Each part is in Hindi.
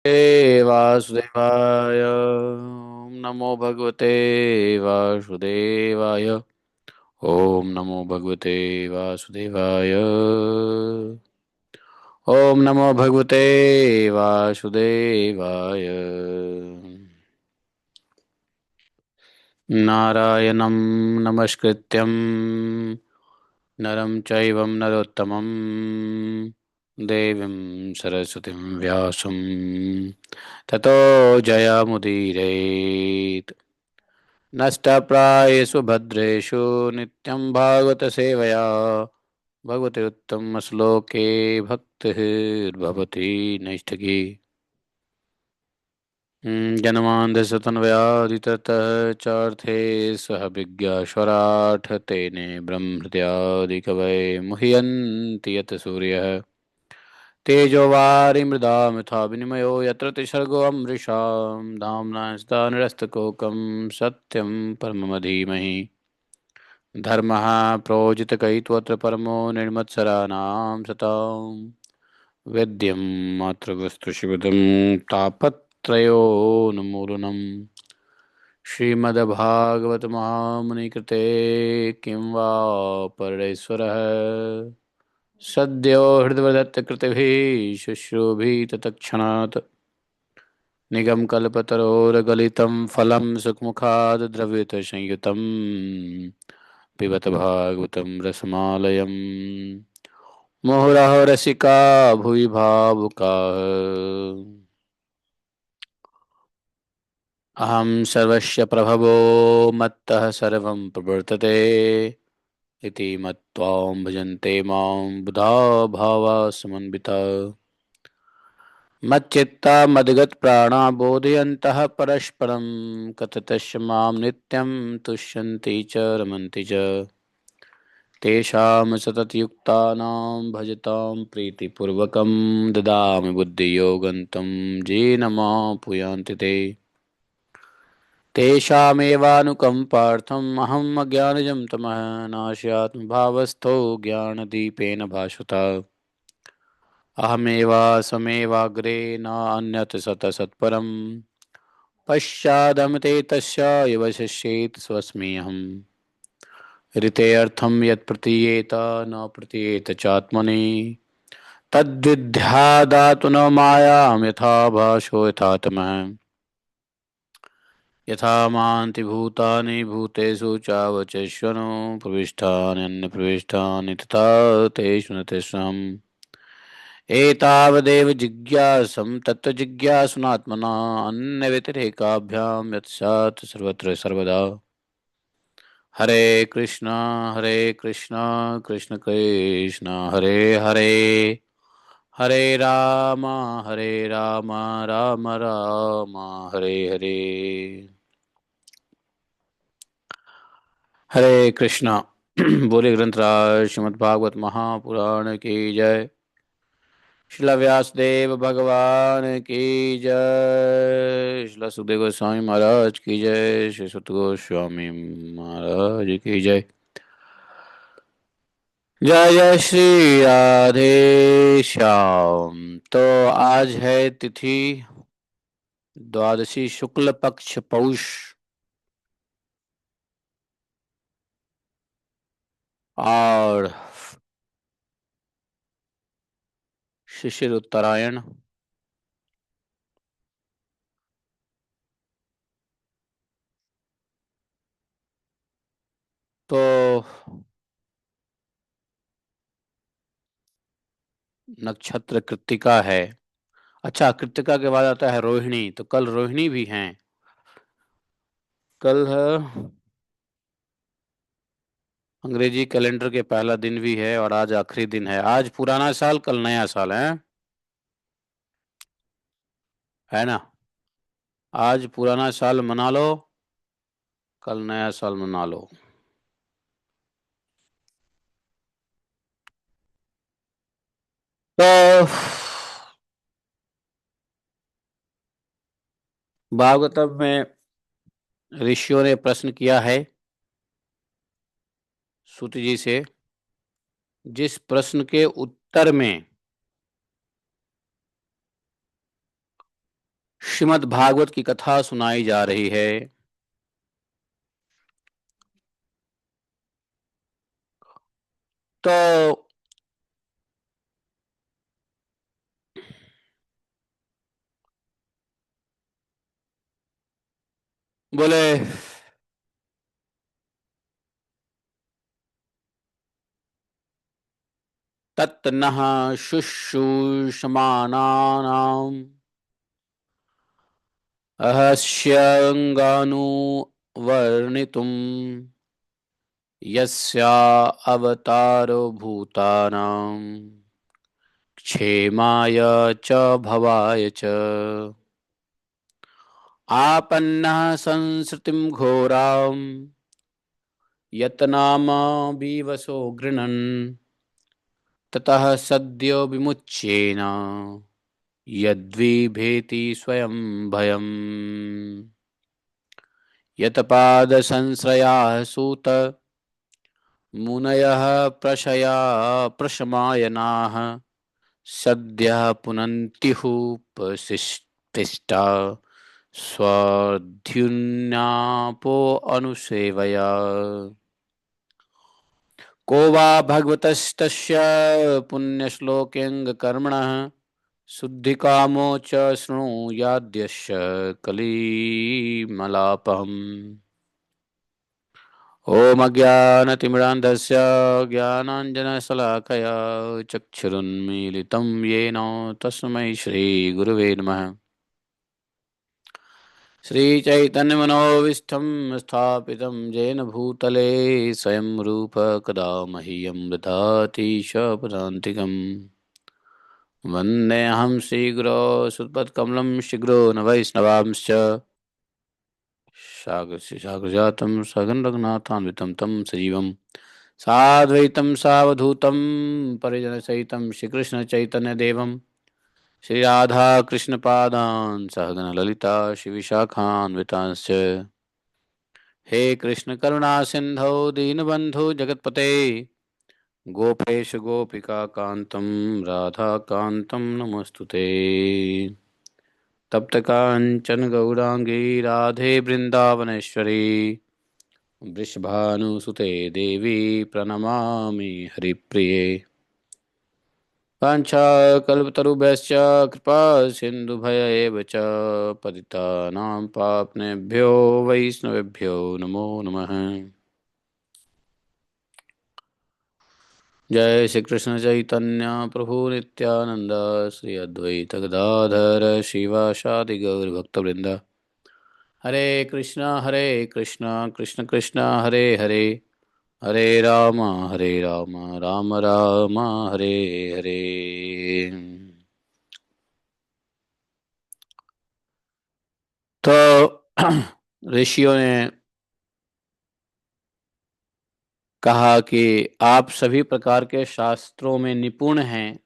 वासुदेवाय ओम नमो भगवते वासुदेवाय। ओम नमो भगवते वासुदेवाय। ओम नमो भगवते वासुदेवाय। नारायणं नमस्कृत्यं नरं चैव नरोत्तमं देवीं सरस्वतीं व्यासं ततो जयमुदीरयेत्। नष्टप्रायेषु भद्रेषु नित्यं भागवतसेवया भगवते उत्तमश्लोके भक्तिर्भवति नैष्ठिकी। जन्मान्धसतन्वयादिततः चार्थे सह विज्ञाश्वराट् तेने ब्रह्महृदयादिकवये मुह्यन्ति यत् सूर्यः तेजो वारिमृदां यथा विनिमयो यत्र त्रिसर्गो अमृषां धाम्ना स्दा निरस्तकोकं सत्यं परमं धीमहि धर्मः प्रोजितकैत्वत्र परमो निर्मत्सराणां सतां वेद्यं मातृगस्तुशिवदं तापत्रयोन्मूलनम् श्रीमद्भागवत महामुनिकृते किं वा परमेश्वरः सद्यो हृदवदत्तकृतिभिः शुश्रूभितत्क्षणात् निगमकल्पतरोर्गलितं फलं सुखमुखात् द्रव्यतसंयुतं पिबत भागवतं रसमालयम् मुहुरहो रसिका भुवि भावुकाः। अहं सर्वस्य प्रभवो मत्तः सर्वं प्रवर्तते इति मत्वां भजन्ते मां बुधा भावा समन्विता मच्चित्ता मद्गतप्राणा बोधयन्तः परस्परं कततस्य मां नित्यं तुष्यन्ति च रमन्ति च तेषां सततयुक्तानां भजतां प्रीतिपूर्वकं ददामि बुद्धियोगन्तं येन मामुपयान्ति ते तेषामेवानुकम्पार्थम् अहम् अज्ञानजं तमः नाशयात्मभावस्थो ज्ञानदीपेन भास्वता अहमेवा समेवाग्रे नान्यत् सतसत्परं पश्चादमते तस्य विवशिष्येत् स्वस्मि अहम् ऋतेऽर्थं यत् प्रतीयेत न प्रतीयेत चात्मनि तद्विद्यादातु न मायां यथा भासो यथा तमः यथा मान्ति भूतानि भूतेषु चावचेष्वनो प्रविष्टान्यन्यप्रविष्टानि तथा तेषु न तेषाम् एतावदेव जिज्ञासं तत्त्वजिज्ञासुनात्मना अन्यव्यतिरेकाभ्यां यत्स्यात् सर्वत्र सर्वदा हरे कृष्णा कृष्ण कृष्ण हरे हरे हरे राम राम राम हरे हरे। हरे कृष्णा। बोले ग्रंथराज श्रीमद् भागवत महापुराण की जय। श्रील व्यासदेव भगवान की जय। श्रील सुखदेव गोस्वामी महाराज की जय। श्री सुत गोस्वामी महाराज की जय। जय जय श्री राधे श्याम। तो आज है तिथि द्वादशी शुक्ल पक्ष पौष और शिशिर उत्तरायण। तो नक्षत्र कृत्तिका है। अच्छा, कृत्तिका के बाद आता है रोहिणी, तो कल रोहिणी भी हैं। कल है अंग्रेजी कैलेंडर के पहला दिन भी है और आज आखिरी दिन है। आज पुराना साल, कल नया साल है ना। आज पुराना साल मना लो, कल नया साल मना लो। तो भागवतम में ऋषियों ने प्रश्न किया है सूत जी से, जिस प्रश्न के उत्तर में श्रीमद् भागवत की कथा सुनाई जा रही है। तो बोले तत्नः शुश्रूषमाणानाम् अहस्यङ्गानुवर्णितुम् यस्या अवतारो भूतानां क्षेमाय च भवाय च आपन्नः संसृतिं घोरां यतनाम विवशो गृह्णन् ततः सद्यो विमुच्येन यद्विभेति स्वयं भयम् यतपादसंश्रयाः सूत मुनयः प्रशमायनाः सद्यः पुनन्त्युः उपशिष्टा स्वद्युम्नापो अनुसेवया को वा भगवतस्तस्य पुण्यश्लोकेऽङ्गकर्मणः शुद्धिकामो च शृणुयाद्यस्य कलिमलापहम्। ॐ अज्ञानतिमिरान्धस्य ज्ञानाञ्जनशलाकया चक्षुरुन्मीलितं येन तस्मै श्रीगुरुवे नमः। श्रीचैतन्यमनोभीष्टं स्थापितं येन भूतले स्वयं रूप कदा मह्यं ददाति स्वपदान्तिकम्। वन्देऽहं श्रीगुरो सुत्पत्कमलं शीघ्रो न वैष्णवांश्च सागरजातं सगं रघुनाथान्वितं तं सजीवं साद्वैतं सावधूतं परिजनसहितं श्रीकृष्णचैतन्यदेवं श्रीराधाकृष्णपादान् सहगणललिता श्रीविशाखान्वितांश्च। हे कृष्ण करुणा सिन्धो दीनबन्धो जगत्पते गोपेश गोपिकान्तं राधाकान्तं नमोऽस्तुते। तप्त कांचन गौरांगी राधे वृंदावनेश्वरी वृषभानुसुते देवी प्रणमामि हरिप्रिये। वाञ्छाकल्पतरुभ्यश्च कृपा सिन्धुभय च पतितानां पावनेभ्यो वैष्णवेभ्यो नमो नमः। जय श्री कृष्ण चैतन्य प्रभु नित्यानंद श्री अद्वैत गदाधर शिवासादि गौर भक्तवृंद। हरे कृष्णा कृष्ण कृष्ण हरे हरे हरे राम राम राम हरे हरे। तो ऋषियों ने कहा कि आप सभी प्रकार के शास्त्रों में निपुण हैं,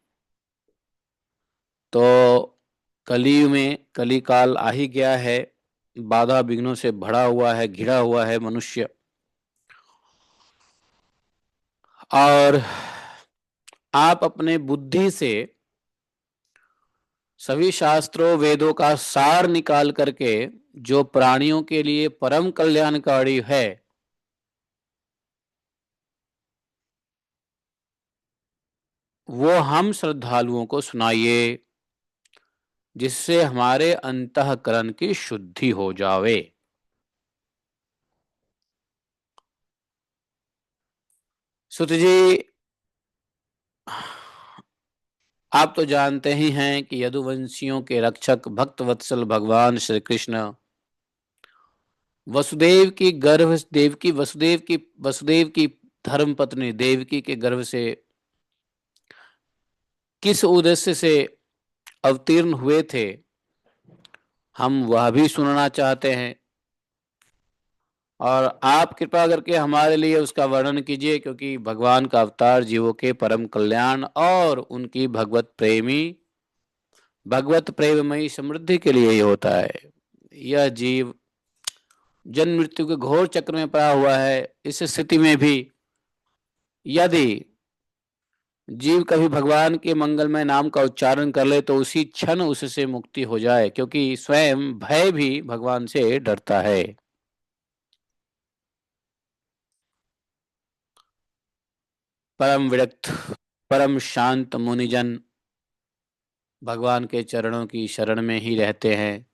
तो कलयुग में कलिकाल आ ही गया है, बाधा विघ्नों से भरा हुआ है, घिरा हुआ है मनुष्य। और आप अपने बुद्धि से सभी शास्त्रों वेदों का सार निकाल करके जो प्राणियों के लिए परम कल्याणकारी है वो हम श्रद्धालुओं को सुनाइए, जिससे हमारे अंतःकरण की शुद्धि हो जावे। सुत जी, आप तो जानते ही हैं कि यदुवंशियों के रक्षक भक्त वत्सल भगवान श्री कृष्ण वसुदेव की गर्भ देवकी वसुदेव की धर्म पत्नी देवकी के गर्भ से किस उद्देश्य से अवतीर्ण हुए थे, हम वह भी सुनना चाहते हैं। और आप कृपा करके हमारे लिए उसका वर्णन कीजिए, क्योंकि भगवान का अवतार जीवों के परम कल्याण और उनकी भगवत प्रेममयी समृद्धि के लिए ही होता है। यह जीव जन्म मृत्यु के घोर चक्र में पड़ा हुआ है। इस स्थिति में भी यदि जीव कभी भगवान के मंगलमय नाम का उच्चारण कर ले तो उसी क्षण उससे मुक्ति हो जाए, क्योंकि स्वयं भय भी भगवान से डरता है। परम विरक्त, परम शांत मुनिजन भगवान के चरणों की शरण में ही रहते हैं।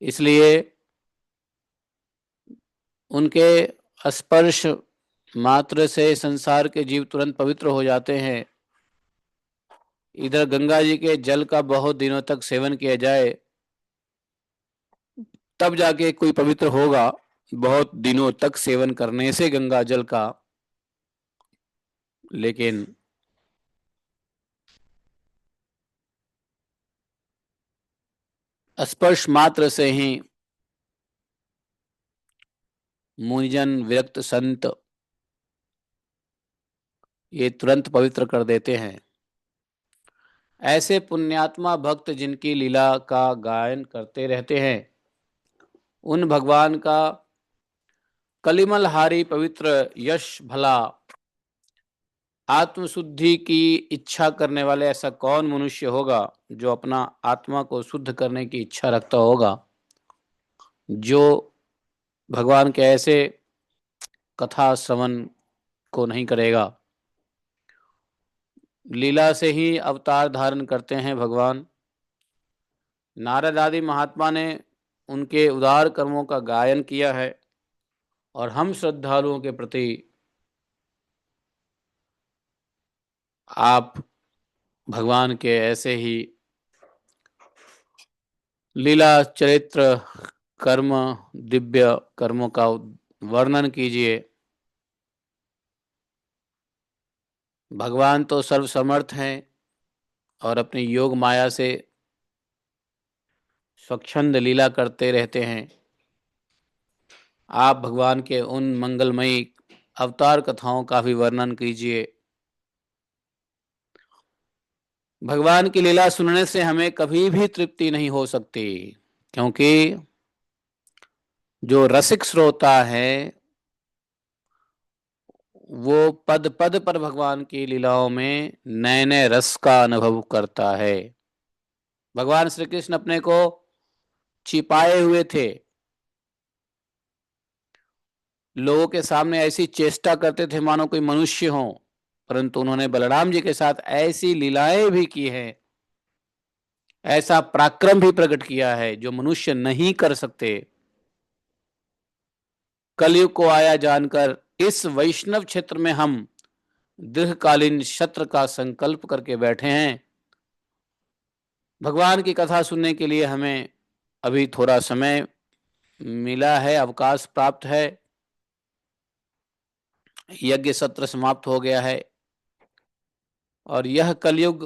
इसलिए उनके स्पर्श मात्र से संसार के जीव तुरंत पवित्र हो जाते हैं। इधर गंगा जी के जल का बहुत दिनों तक सेवन किया जाए तब जाके कोई पवित्र होगा। बहुत दिनों तक सेवन करने से गंगा जल का, लेकिन स्पर्श मात्र से ही मुनिजन विरक्त संत ये तुरंत पवित्र कर देते हैं। ऐसे पुण्यात्मा भक्त जिनकी लीला का गायन करते रहते हैं, उन भगवान का कलिमलहारी पवित्र यश भला आत्मशुद्धि की इच्छा करने वाले ऐसा कौन मनुष्य होगा जो अपना आत्मा को शुद्ध करने की इच्छा रखता होगा, जो भगवान के ऐसे कथा श्रवण को नहीं करेगा। लीला से ही अवतार धारण करते हैं भगवान। नारद आदि महात्मा ने उनके उदार कर्मों का गायन किया है और हम श्रद्धालुओं के प्रति आप भगवान के ऐसे ही लीला चरित्र कर्म दिव्य कर्मों का वर्णन कीजिए। भगवान तो सर्वसमर्थ हैं और अपनी योग माया से स्वच्छंद लीला करते रहते हैं। आप भगवान के उन मंगलमयी अवतार कथाओं का भी वर्णन कीजिए। भगवान की लीला सुनने से हमें कभी भी तृप्ति नहीं हो सकती, क्योंकि जो रसिक श्रोता है वो पद पद पर भगवान की लीलाओं में नए नए रस का अनुभव करता है। भगवान श्री कृष्ण अपने को छिपाए हुए थे, लोगों के सामने ऐसी चेष्टा करते थे मानो कोई मनुष्य हो, परंतु उन्होंने बलराम जी के साथ ऐसी लीलाएं भी की हैं, ऐसा पराक्रम भी प्रकट किया है जो मनुष्य नहीं कर सकते। कलयुग को आया जानकर इस वैष्णव क्षेत्र में हम दीर्घकालीन सत्र का संकल्प करके बैठे हैं। भगवान की कथा सुनने के लिए हमें अभी थोड़ा समय मिला है, अवकाश प्राप्त है। यज्ञ सत्र समाप्त हो गया है और यह कलयुग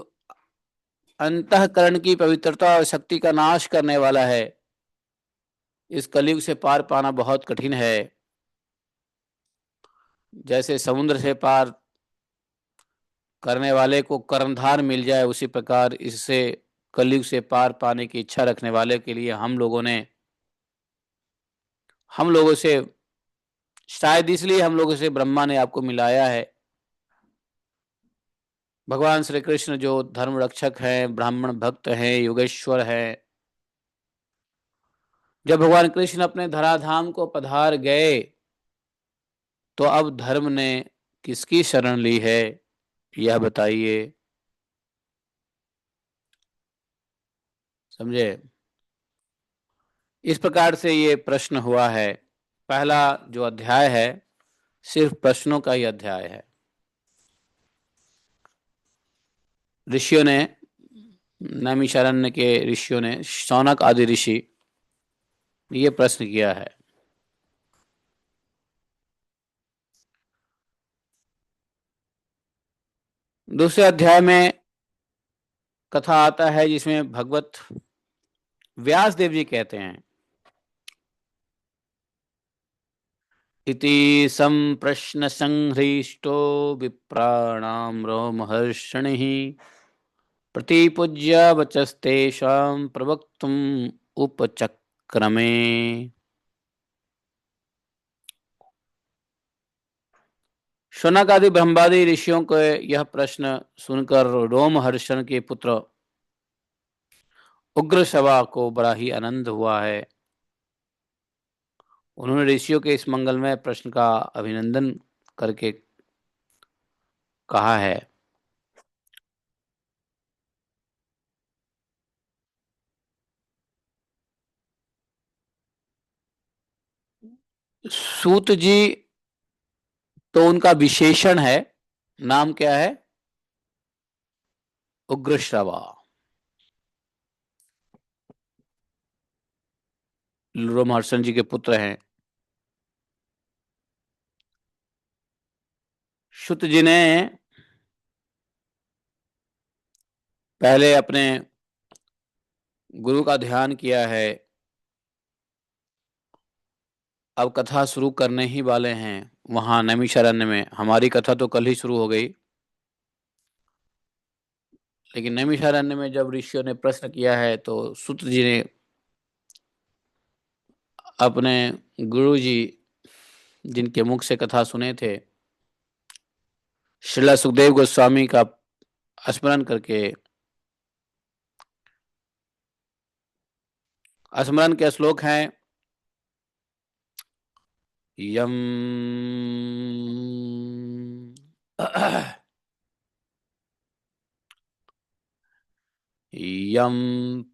अंतःकरण की पवित्रता और शक्ति का नाश करने वाला है। इस कलयुग से पार पाना बहुत कठिन है। जैसे समुद्र से पार करने वाले को कर्णधार मिल जाए, उसी प्रकार इससे कलयुग से पार पाने की इच्छा रखने वाले के लिए हम लोगों से शायद इसलिए हम लोगों से ब्रह्मा ने आपको मिलाया है। भगवान श्री कृष्ण जो धर्म रक्षक हैं, ब्राह्मण भक्त हैं, योगेश्वर हैं, जब भगवान कृष्ण अपने धराधाम को पधार गए तो अब धर्म ने किसकी शरण ली है, यह बताइए। समझे? इस प्रकार से ये प्रश्न हुआ है। पहला जो अध्याय है सिर्फ प्रश्नों का ही अध्याय है। ऋषियों ने, नैमिषारण्य के ऋषियों ने, शौनक आदि ऋषि ये प्रश्न किया है। दूसरे अध्याय में कथा आता है जिसमें भगवत व्यास देव जी कहते हैं, इति संप्रश्न संहृष्टो विप्राणाम रोमहर्षणिः प्रतिपूज्य वचस्तेषां प्रवक्तुम उपचक्रमे। शौनक आदि ब्रह्मादि ऋषियों को यह प्रश्न सुनकर रोमहर्षण के पुत्र उग्रश्रवा को बड़ा ही आनंद हुआ है। उन्होंने ऋषियों के इस मंगलमय प्रश्न का अभिनंदन करके कहा है, सूत जी तो उनका विशेषण है, नाम क्या है? उग्रश्रवा। रोमहर्षण जी के पुत्र हैं। शुत जी ने पहले अपने गुरु का ध्यान किया है, अब कथा शुरू करने ही वाले हैं। वहां नैमिषारण्य में हमारी कथा तो कल ही शुरू हो गई, लेकिन नैमिषारण्य में जब ऋषियों ने प्रश्न किया है तो सूत जी ने अपने गुरु जी जिनके मुख से कथा सुने थे, श्रीला सुखदेव गोस्वामी का स्मरण करके, स्मरण के श्लोक हैं, यम यम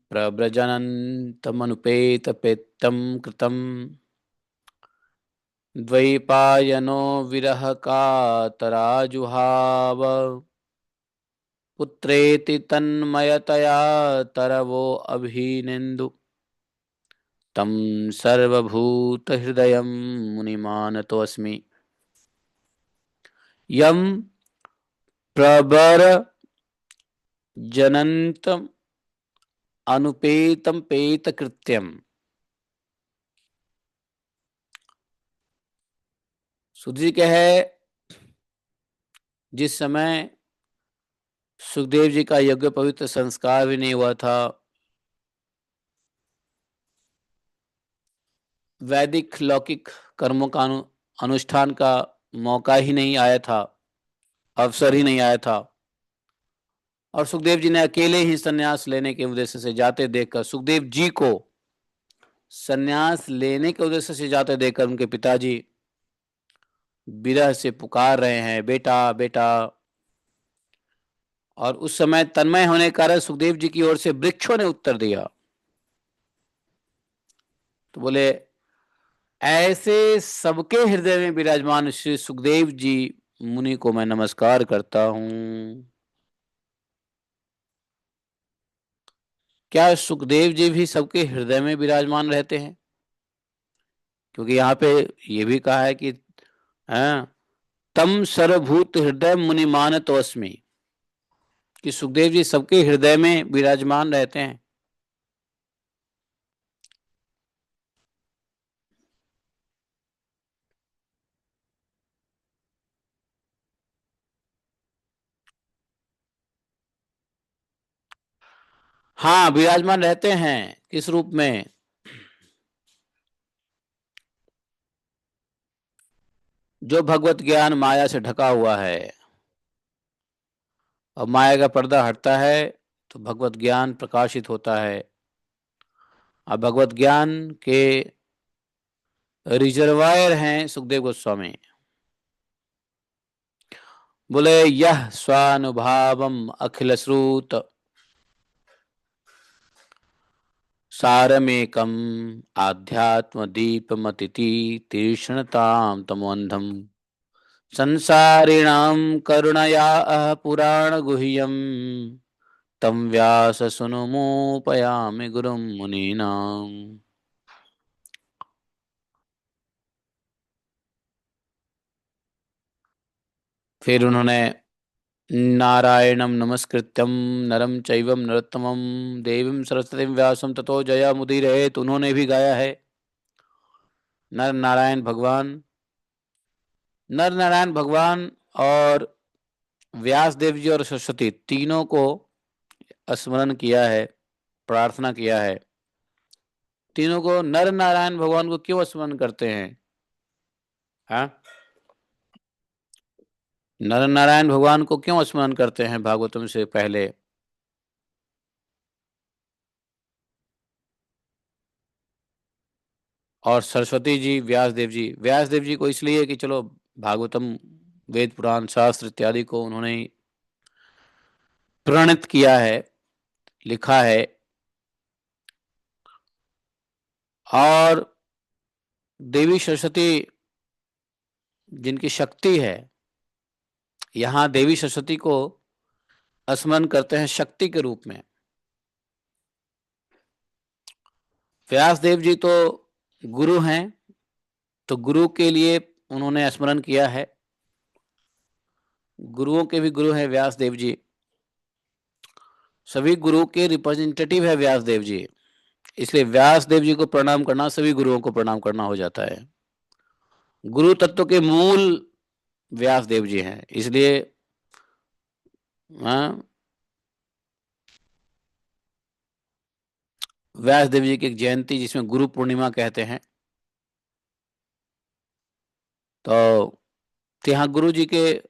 प्रव्रजनन्तमनुपेतपेत्तं कृतं द्वैपायनो विरह कातराजुहाव पुत्रेति तन्मयतया तरवो अभिनिन्दु तं सर्वभूतहृदयं मुनिमानतोऽस्मि। यम प्रव्रजनन्तम् अनुपेतं पेतकृत्यम्। सुधि के है, जिस समय सुखदेव जी का यज्ञ पवित्र संस्कार भी नहीं हुआ था, वैदिक लौकिक कर्मों का अनुष्ठान का मौका ही नहीं आया था, अवसर ही नहीं आया था, और सुखदेव जी ने अकेले ही संन्यास लेने के उद्देश्य से जाते देखकर, सुखदेव जी को संन्यास लेने के उद्देश्य से जाते देखकर उनके पिताजी विरह से पुकार रहे हैं, बेटा बेटा। और उस समय तन्मय होने के कारण सुखदेव जी की ओर से वृक्षों ने उत्तर दिया। तो बोले, ऐसे सबके हृदय में विराजमान श्री सुखदेव जी मुनि को मैं नमस्कार करता हूं। क्या सुखदेव जी भी सबके हृदय में विराजमान रहते हैं? क्योंकि यहाँ पे ये भी कहा है कि हाँ, तम सर्वभूत हृदय मुनि मानतोस्मि, कि सुखदेव जी सबके हृदय में विराजमान रहते हैं। हाँ, विराजमान रहते हैं। किस रूप में? जो भगवत ज्ञान माया से ढका हुआ है, और माया का पर्दा हटता है तो भगवत ज्ञान प्रकाशित होता है। अब भगवत ज्ञान के रिजर्वायर हैं सुखदेव गोस्वामी। बोले, यह स्वानुभावम अखिल श्रुत सारमेकम आध्यात्म दीपमतिथि तीक्ष्णताम तमोन्धम संसारिणां करुणया पुराण गुह्यम तम व्यास सुनुमुपयामि गुरुं मुनीनाम्। फिर उन्होंने नारायणं नमस्कृत्यं नरं चैवं नरोत्तमं देवीं सरस्वतीं व्यासं ततो जयमुदीरयेत्, उन्होंने भी गाया है। नर नारायण भगवान, नर नारायण भगवान और व्यास देव जी और सरस्वती तीनों को स्मरण किया है, प्रार्थना किया है। तीनों को, नर नारायण भगवान को क्यों स्मरण करते हैं? हाँ, नर नारायण भगवान को क्यों स्मरण करते हैं भागवतम से पहले? और सरस्वती जी, व्यास देव जी को इसलिए कि चलो भागवतम, वेद पुराण शास्त्र इत्यादि को उन्होंने प्रणीत किया है, लिखा है। और देवी सरस्वती जिनकी शक्ति है, यहाँ देवी सरस्वती को स्मरण करते हैं शक्ति के रूप में। व्यास देव जी तो गुरु हैं, तो गुरु के लिए उन्होंने स्मरण किया है। गुरुओं के भी गुरु हैं व्यास देव जी, सभी गुरु के रिप्रेजेंटेटिव है व्यास देव जी। इसलिए व्यास देव जी को प्रणाम करना सभी गुरुओं को प्रणाम करना हो जाता है। गुरु तत्व के मूल व्यास देव जी हैं, इसलिए हाँ, व्यास देव जी की एक जयंती जिसमें गुरु पूर्णिमा कहते हैं, तो यहाँ गुरु जी के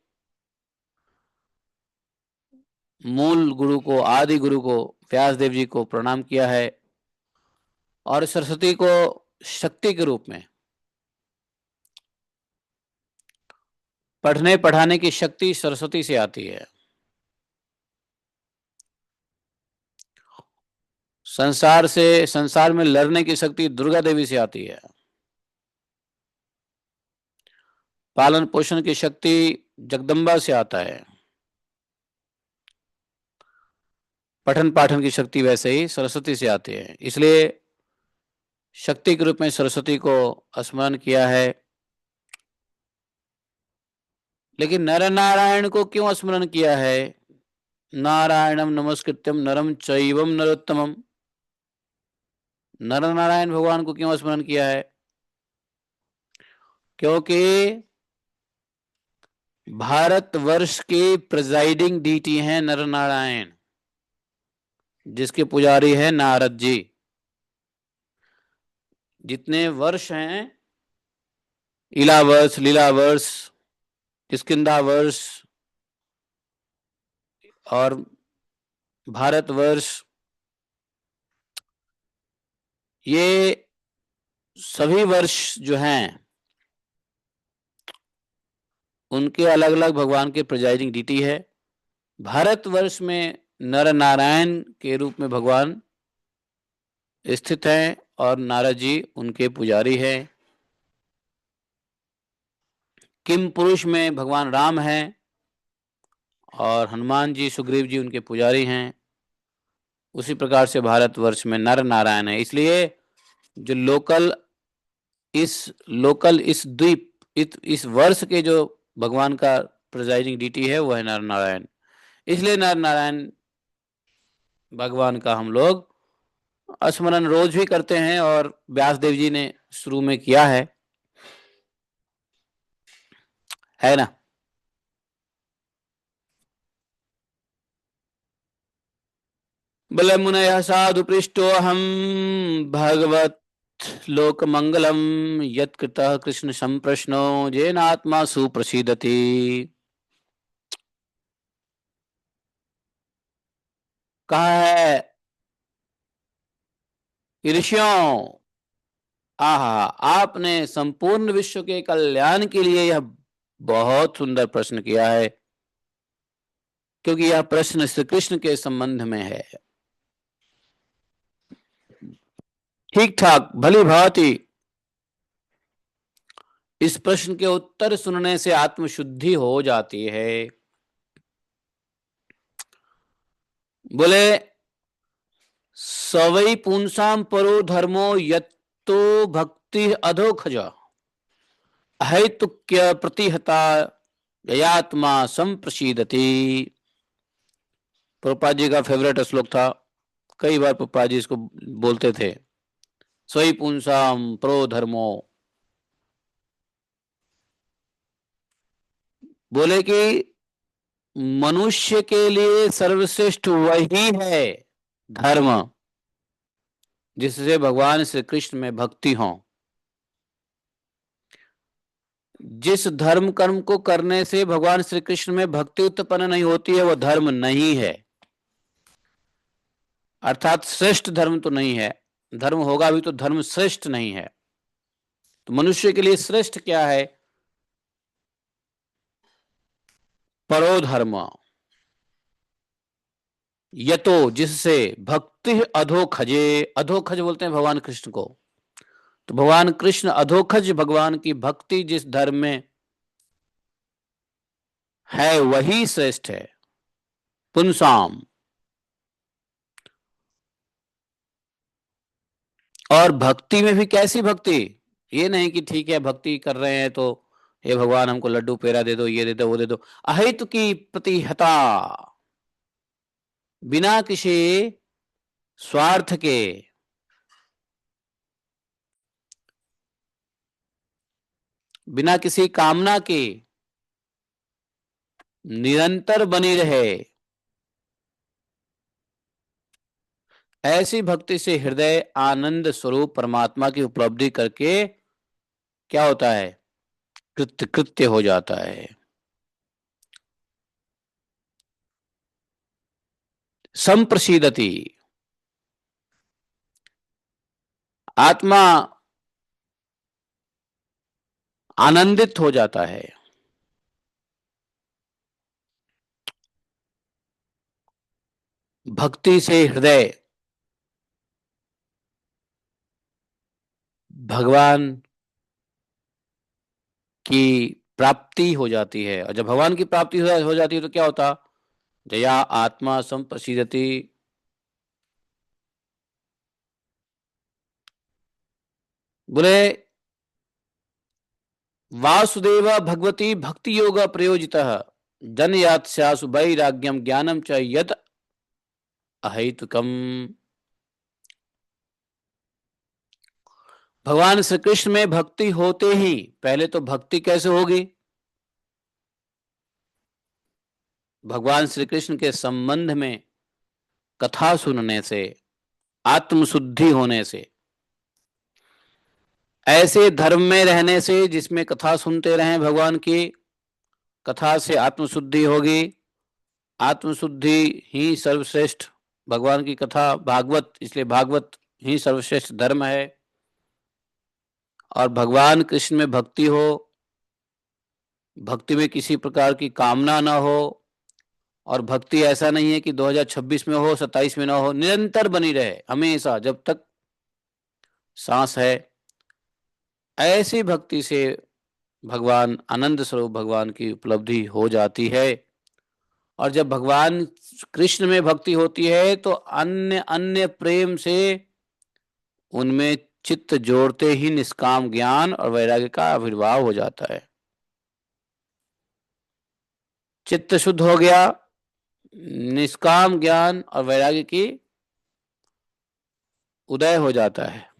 मूल गुरु को, आदि गुरु को, व्यास देव जी को प्रणाम किया है। और सरस्वती को शक्ति के रूप में, पढ़ने पढ़ाने की शक्ति सरस्वती से आती है। संसार में लड़ने की शक्ति दुर्गा देवी से आती है। पालन पोषण की शक्ति जगदम्बा से आता है। पठन पाठन की शक्ति वैसे ही सरस्वती से आती है। इसलिए शक्ति के रूप में सरस्वती को स्मरण किया है। लेकिन नर नारायण को क्यों स्मरण किया है? नारायणम नमस्कृत्यम नरम चैवम नरोत्तमम। नर नारायण भगवान को क्यों स्मरण किया है? क्योंकि भारतवर्ष के प्रिजाइडिंग डीटी हैं नर नारायण, जिसके पुजारी है नारद जी। जितने वर्ष हैं, इलावर्ष, लीलावर्ष, किष्किंधावर्ष और भारतवर्ष, ये सभी वर्ष जो हैं उनके अलग अलग भगवान के प्रिजाइडिंग डीटी है। भारतवर्ष में नर नारायण के रूप में भगवान स्थित हैं और नारद जी उनके पुजारी हैं। किम पुरुष में भगवान राम हैं और हनुमान जी, सुग्रीव जी उनके पुजारी हैं। उसी प्रकार से भारतवर्ष में नर नारायण है। इसलिए जो इस द्वीप, इस वर्ष के जो भगवान का प्रिजाइडिंग डीटी है वो है नर नारायण। इसलिए नर नारायण भगवान का हम लोग स्मरण रोज भी करते हैं और व्यास देव जी ने शुरू में किया है ना। बल मुनय साधु पृष्ठो हम भगवत लोक मंगलम यत्कृतः कृष्ण संप्रश्नो जेनात्मा सुप्रसीदति। कहा है ऋषियों, आहा, आपने संपूर्ण विश्व के कल्याण के लिए यह बहुत सुंदर प्रश्न किया है, क्योंकि यह प्रश्न श्री कृष्ण के संबंध में है। ठीक ठाक भली भांति इस प्रश्न के उत्तर सुनने से आत्मशुद्धि हो जाती है। बोले सवै पुंसाम परो धर्मो यत्तो भक्ति अधोखज अहेतुक्य प्रतिहता ययात्मा संप्रसीदति। प्रभुपाद जी का फेवरेट श्लोक था, कई बार प्रभुपाद जी इसको बोलते थे। स्वई पुंसाम परो धर्मो, बोले कि मनुष्य के लिए सर्वश्रेष्ठ वही है धर्म जिससे भगवान श्री कृष्ण में भक्ति हो। जिस धर्म कर्म को करने से भगवान श्री कृष्ण में भक्ति उत्पन्न नहीं होती है, वह धर्म नहीं है। अर्थात श्रेष्ठ धर्म तो नहीं है। धर्म होगा भी तो धर्म श्रेष्ठ नहीं है। तो मनुष्य के लिए श्रेष्ठ क्या है? परोधर्म। यतो, जिससे भक्ति अधोखजे। अधोखज बोलते हैं भगवान कृष्ण को। तो भगवान कृष्ण अधोखज, भगवान की भक्ति जिस धर्म में है वही श्रेष्ठ है। पुंसाम। और भक्ति में भी कैसी भक्ति? ये नहीं कि ठीक है भक्ति कर रहे हैं तो हे भगवान हमको लड्डू पेड़ा दे दो, ये दे दो, वो दे दो। अहित की प्रतिहता, बिना किसी स्वार्थ के, बिना किसी कामना के निरंतर बनी रहे, ऐसी भक्ति से हृदय आनंद स्वरूप परमात्मा की उपलब्धि करके क्या होता है? कृत्य कृत्य हो जाता है। संप्रसीदति, आत्मा आनंदित हो जाता है। भक्ति से हृदय भगवान की प्राप्ति हो जाती है। और जब भगवान की प्राप्ति हो जाती है तो क्या होता? जया आत्मा संप्रसीदति। बोले वासुदेव भगवती भक्ति योग प्रयोजितः जनयात्स्यासु वैराग्यम ज्ञानम च यद अहैतुकम। भगवान श्री कृष्ण में भक्ति होते ही पहले तो भक्ति कैसे होगी? भगवान श्री कृष्ण के संबंध में कथा सुनने से, आत्मशुद्धि होने से, ऐसे धर्म में रहने से जिसमें कथा सुनते रहें भगवान की, कथा से आत्मशुद्धि होगी। आत्मशुद्धि ही सर्वश्रेष्ठ, भगवान की कथा भागवत, इसलिए भागवत ही सर्वश्रेष्ठ धर्म है। और भगवान कृष्ण में भक्ति हो, भक्ति में किसी प्रकार की कामना ना हो। और भक्ति ऐसा नहीं है कि 2026 में हो, 27 में ना हो, निरंतर बनी रहे हमेशा जब तक सांस है। ऐसी भक्ति से भगवान आनंद स्वरूप भगवान की उपलब्धि हो जाती है। और जब भगवान कृष्ण में भक्ति होती है तो अन्य अन्य प्रेम से उनमें चित्त जोड़ते ही निष्काम ज्ञान और वैराग्य का आविर्भाव हो जाता है। चित्त शुद्ध हो गया, निष्काम ज्ञान और वैराग्य की उदय हो जाता है।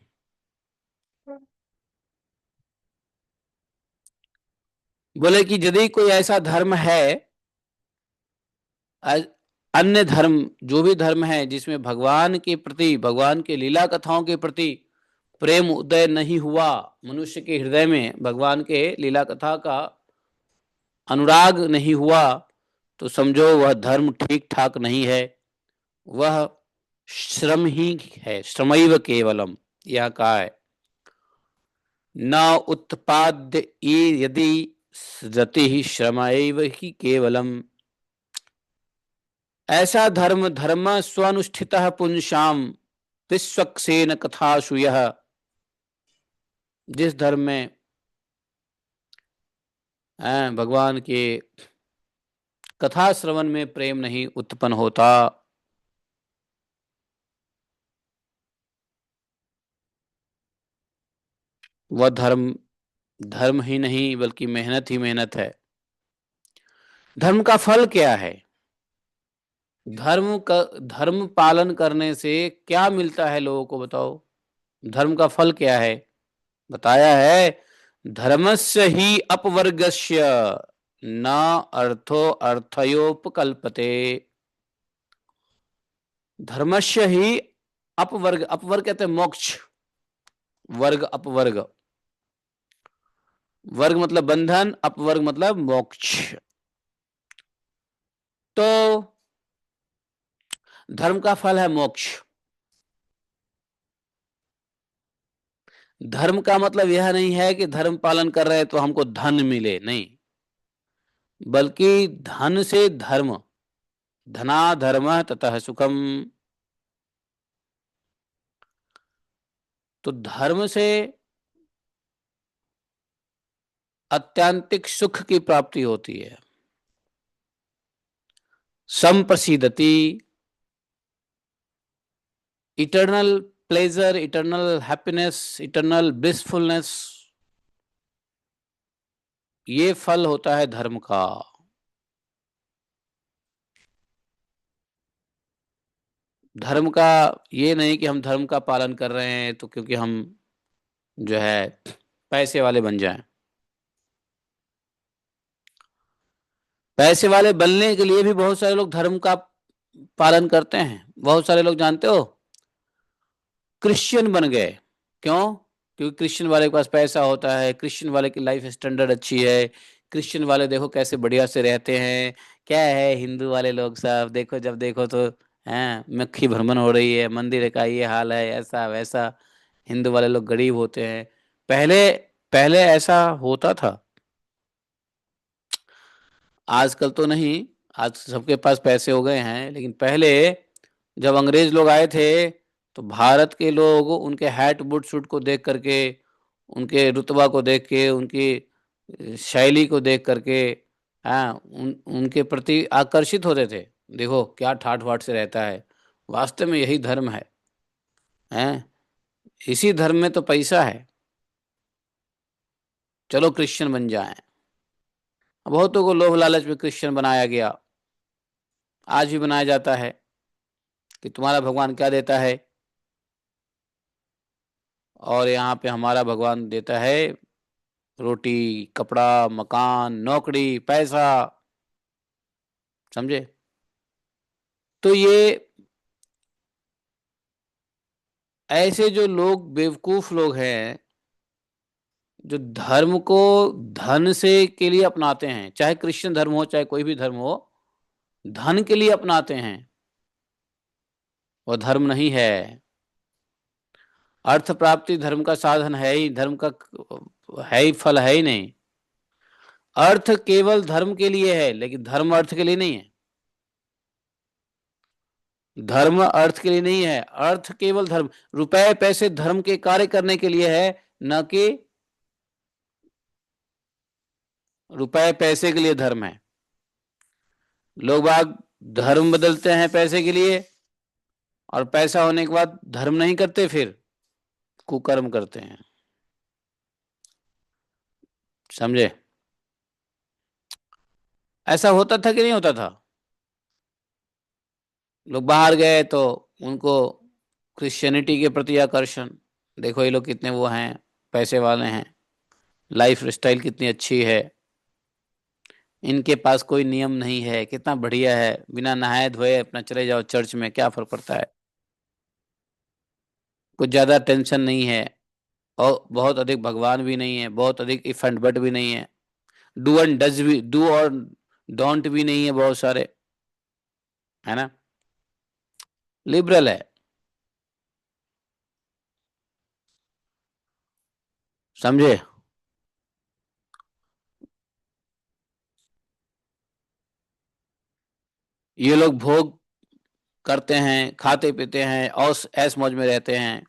बोले कि यदि कोई ऐसा धर्म है, अन्य धर्म, जो भी धर्म है जिसमें भगवान के प्रति, भगवान के लीला कथाओं के प्रति प्रेम उदय नहीं हुआ, मनुष्य के हृदय में भगवान के लीला कथा का अनुराग नहीं हुआ, तो समझो वह धर्म ठीक ठाक नहीं है। वह श्रम ही है, श्रमैव केवलम। यह कहा है न उत्पाद्य यदि रति ही श्रमैव ही केवलम। ऐसा धर्म धर्म स्वानुष्ठित पुंसाम विश्वक्सेन कथासु यह। जिस धर्म में भगवान के कथा श्रवण में प्रेम नहीं उत्पन्न होता, वह धर्म धर्म ही नहीं बल्कि मेहनत ही मेहनत है। धर्म का फल क्या है? धर्म पालन करने से क्या मिलता है लोगों को बताओ? धर्म का फल क्या है? बताया है धर्मस्य ही अपवर्गस्य न अर्थो अर्थयोपकल्पते। धर्मस्य ही अपवर्ग, अपवर्ग कहते हैं मोक्ष, वर्ग अपवर्ग। वर्ग मतलब बंधन, अपवर्ग मतलब मोक्ष। तो धर्म का फल है मोक्ष। धर्म का मतलब यह नहीं है कि धर्म पालन कर रहे हैं तो हमको धन मिले, नहीं, बल्कि धन से धर्म, धना धर्म ततः सुखम। तो धर्म से अत्यंतिक सुख की प्राप्ति होती है। संप्रसिद्धति, eternal pleasure, eternal happiness, eternal blissfulness, ये फल होता है धर्म का। धर्म का ये नहीं कि हम धर्म का पालन कर रहे हैं तो क्योंकि हम जो है पैसे वाले बन जाएं। पैसे वाले बनने के लिए भी बहुत सारे लोग धर्म का पालन करते हैं। बहुत सारे लोग जानते हो क्रिश्चियन बन गए। क्यों? क्योंकि क्रिश्चियन वाले के पास पैसा होता है, क्रिश्चियन वाले की लाइफ स्टैंडर्ड अच्छी है, क्रिश्चियन वाले देखो कैसे बढ़िया से रहते हैं। क्या है हिंदू वाले लोग सब देखो, जब देखो तो हैं मक्खी भ्रमण हो रही है, मंदिर का ये हाल है, ऐसा वैसा। हिंदू वाले लोग गरीब होते हैं। पहले पहले ऐसा होता था, आजकल तो नहीं। आज सबके पास पैसे हो गए हैं, लेकिन पहले जब अंग्रेज लोग आए थे तो भारत के लोग उनके हैट बूट सूट को देख करके, उनके रुतबा को देख के, उनकी शैली को देख करके, हाँ उनके प्रति आकर्षित होते थे। देखो क्या ठाठ वाठ से रहता है। वास्तव में यही धर्म है, हैं? इसी धर्म में तो पैसा है। चलो क्रिश्चियन बन जाएं। बहुतों को लोभ लालच में क्रिश्चियन बनाया गया, आज भी बनाया जाता है कि तुम्हारा भगवान क्या देता है, और यहाँ पे हमारा भगवान देता है रोटी, कपड़ा, मकान, नौकरी, पैसा। समझे? तो ये ऐसे जो लोग बेवकूफ लोग हैं, जो धर्म को धन से के लिए अपनाते हैं, चाहे क्रिश्चियन धर्म हो चाहे कोई भी धर्म हो, धन के लिए अपनाते हैं, वो धर्म नहीं है। अर्थ प्राप्ति धर्म का साधन है ही, धर्म का है ही, फल है ही नहीं। अर्थ केवल धर्म के लिए है, लेकिन धर्म अर्थ के लिए नहीं है। धर्म अर्थ के लिए नहीं है, अर्थ केवल धर्म, रुपए पैसे धर्म के कार्य करने के लिए है, न कि रुपए पैसे के लिए धर्म है। लोग बाग धर्म बदलते हैं पैसे के लिए, और पैसा होने के बाद धर्म नहीं करते, फिर कुकर्म करते हैं। समझे? ऐसा होता था कि नहीं होता था? लोग बाहर गए तो उनको क्रिश्चियनिटी के प्रति आकर्षण, देखो ये लोग कितने वो हैं, पैसे वाले हैं, लाइफ स्टाइल कितनी अच्छी है, इनके पास कोई नियम नहीं है, कितना बढ़िया है, बिना नहाए धोए अपना चले जाओ चर्च में, क्या फर्क पड़ता है, कुछ ज्यादा टेंशन नहीं है, और बहुत अधिक भगवान भी नहीं है, बहुत अधिक इफ एंड बट भी नहीं है, डू एंड डज भी, डू और डोंट भी नहीं है बहुत सारे, है ना? लिबरल है। समझे? ये लोग भोग करते हैं, खाते पीते हैं और ऐश मौज में रहते हैं।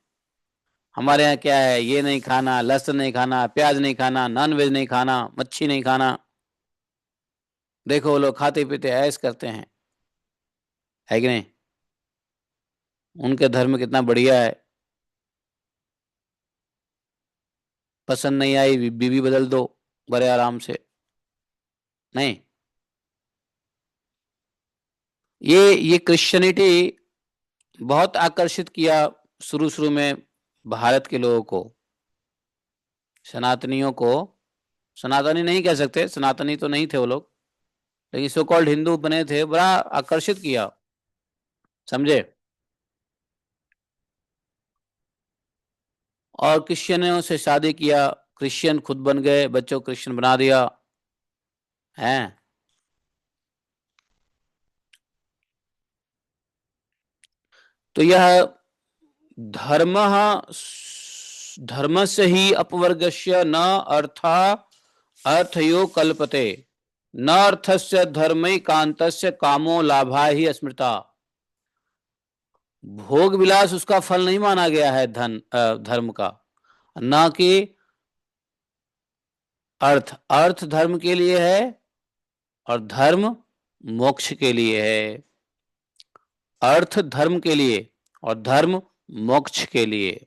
हमारे यहाँ क्या है, ये नहीं खाना, लहसुन नहीं खाना, प्याज नहीं खाना, नॉन वेज नहीं खाना, मच्छी नहीं खाना। देखो वो लोग खाते पीते ऐश करते हैं, है कि नहीं? उनके धर्म कितना बढ़िया है। पसंद नहीं आई बीवी बदल दो बड़े आराम से। नहीं, ये क्रिश्चियनिटी बहुत आकर्षित किया शुरू शुरू में भारत के लोगों को, सनातनियों को। सनातनी नहीं कह सकते, सनातनी तो नहीं थे वो लोग, लेकिन सो कॉल्ड हिंदू बने थे, बड़ा आकर्षित किया। समझे? और क्रिश्चियनों से शादी किया, क्रिश्चियन खुद बन गए, बच्चों को क्रिश्चियन बना दिया है। तो यह धर्म धर्मस्य ही अपवर्गस्य न अर्था अर्थयो कल्पते न अर्थस्य धर्मैकान्तस्य कामो लाभा ही स्मृता। भोग विलास उसका फल नहीं माना गया है धर्म का, न कि अर्थ। अर्थ धर्म के लिए है और धर्म मोक्ष के लिए है। अर्थ धर्म के लिए और धर्म मोक्ष के लिए।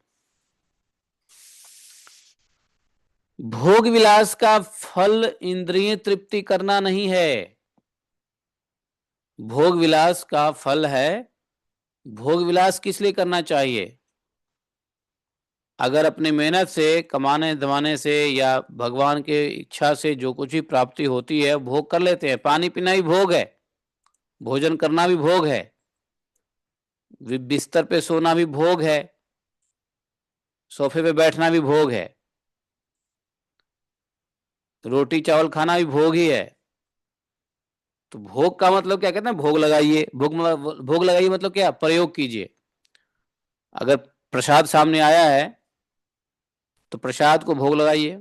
भोग विलास का फल इंद्रिय तृप्ति करना नहीं है। भोग विलास का फल है, भोग विलास किस लिए करना चाहिए? अगर अपने मेहनत से, कमाने धमाने से या भगवान के इच्छा से जो कुछ भी प्राप्ति होती है भोग कर लेते हैं। पानी पीना भी भोग है, भोजन करना भी भोग है, बिस्तर पे सोना भी भोग है, सोफे पे बैठना भी भोग है, रोटी चावल खाना भी भोग ही है। तो भोग का मतलब क्या कहते हैं? भोग लगाइए। भोग लगाइए मतलब क्या? प्रयोग कीजिए। अगर प्रसाद सामने आया है तो प्रसाद को भोग लगाइए।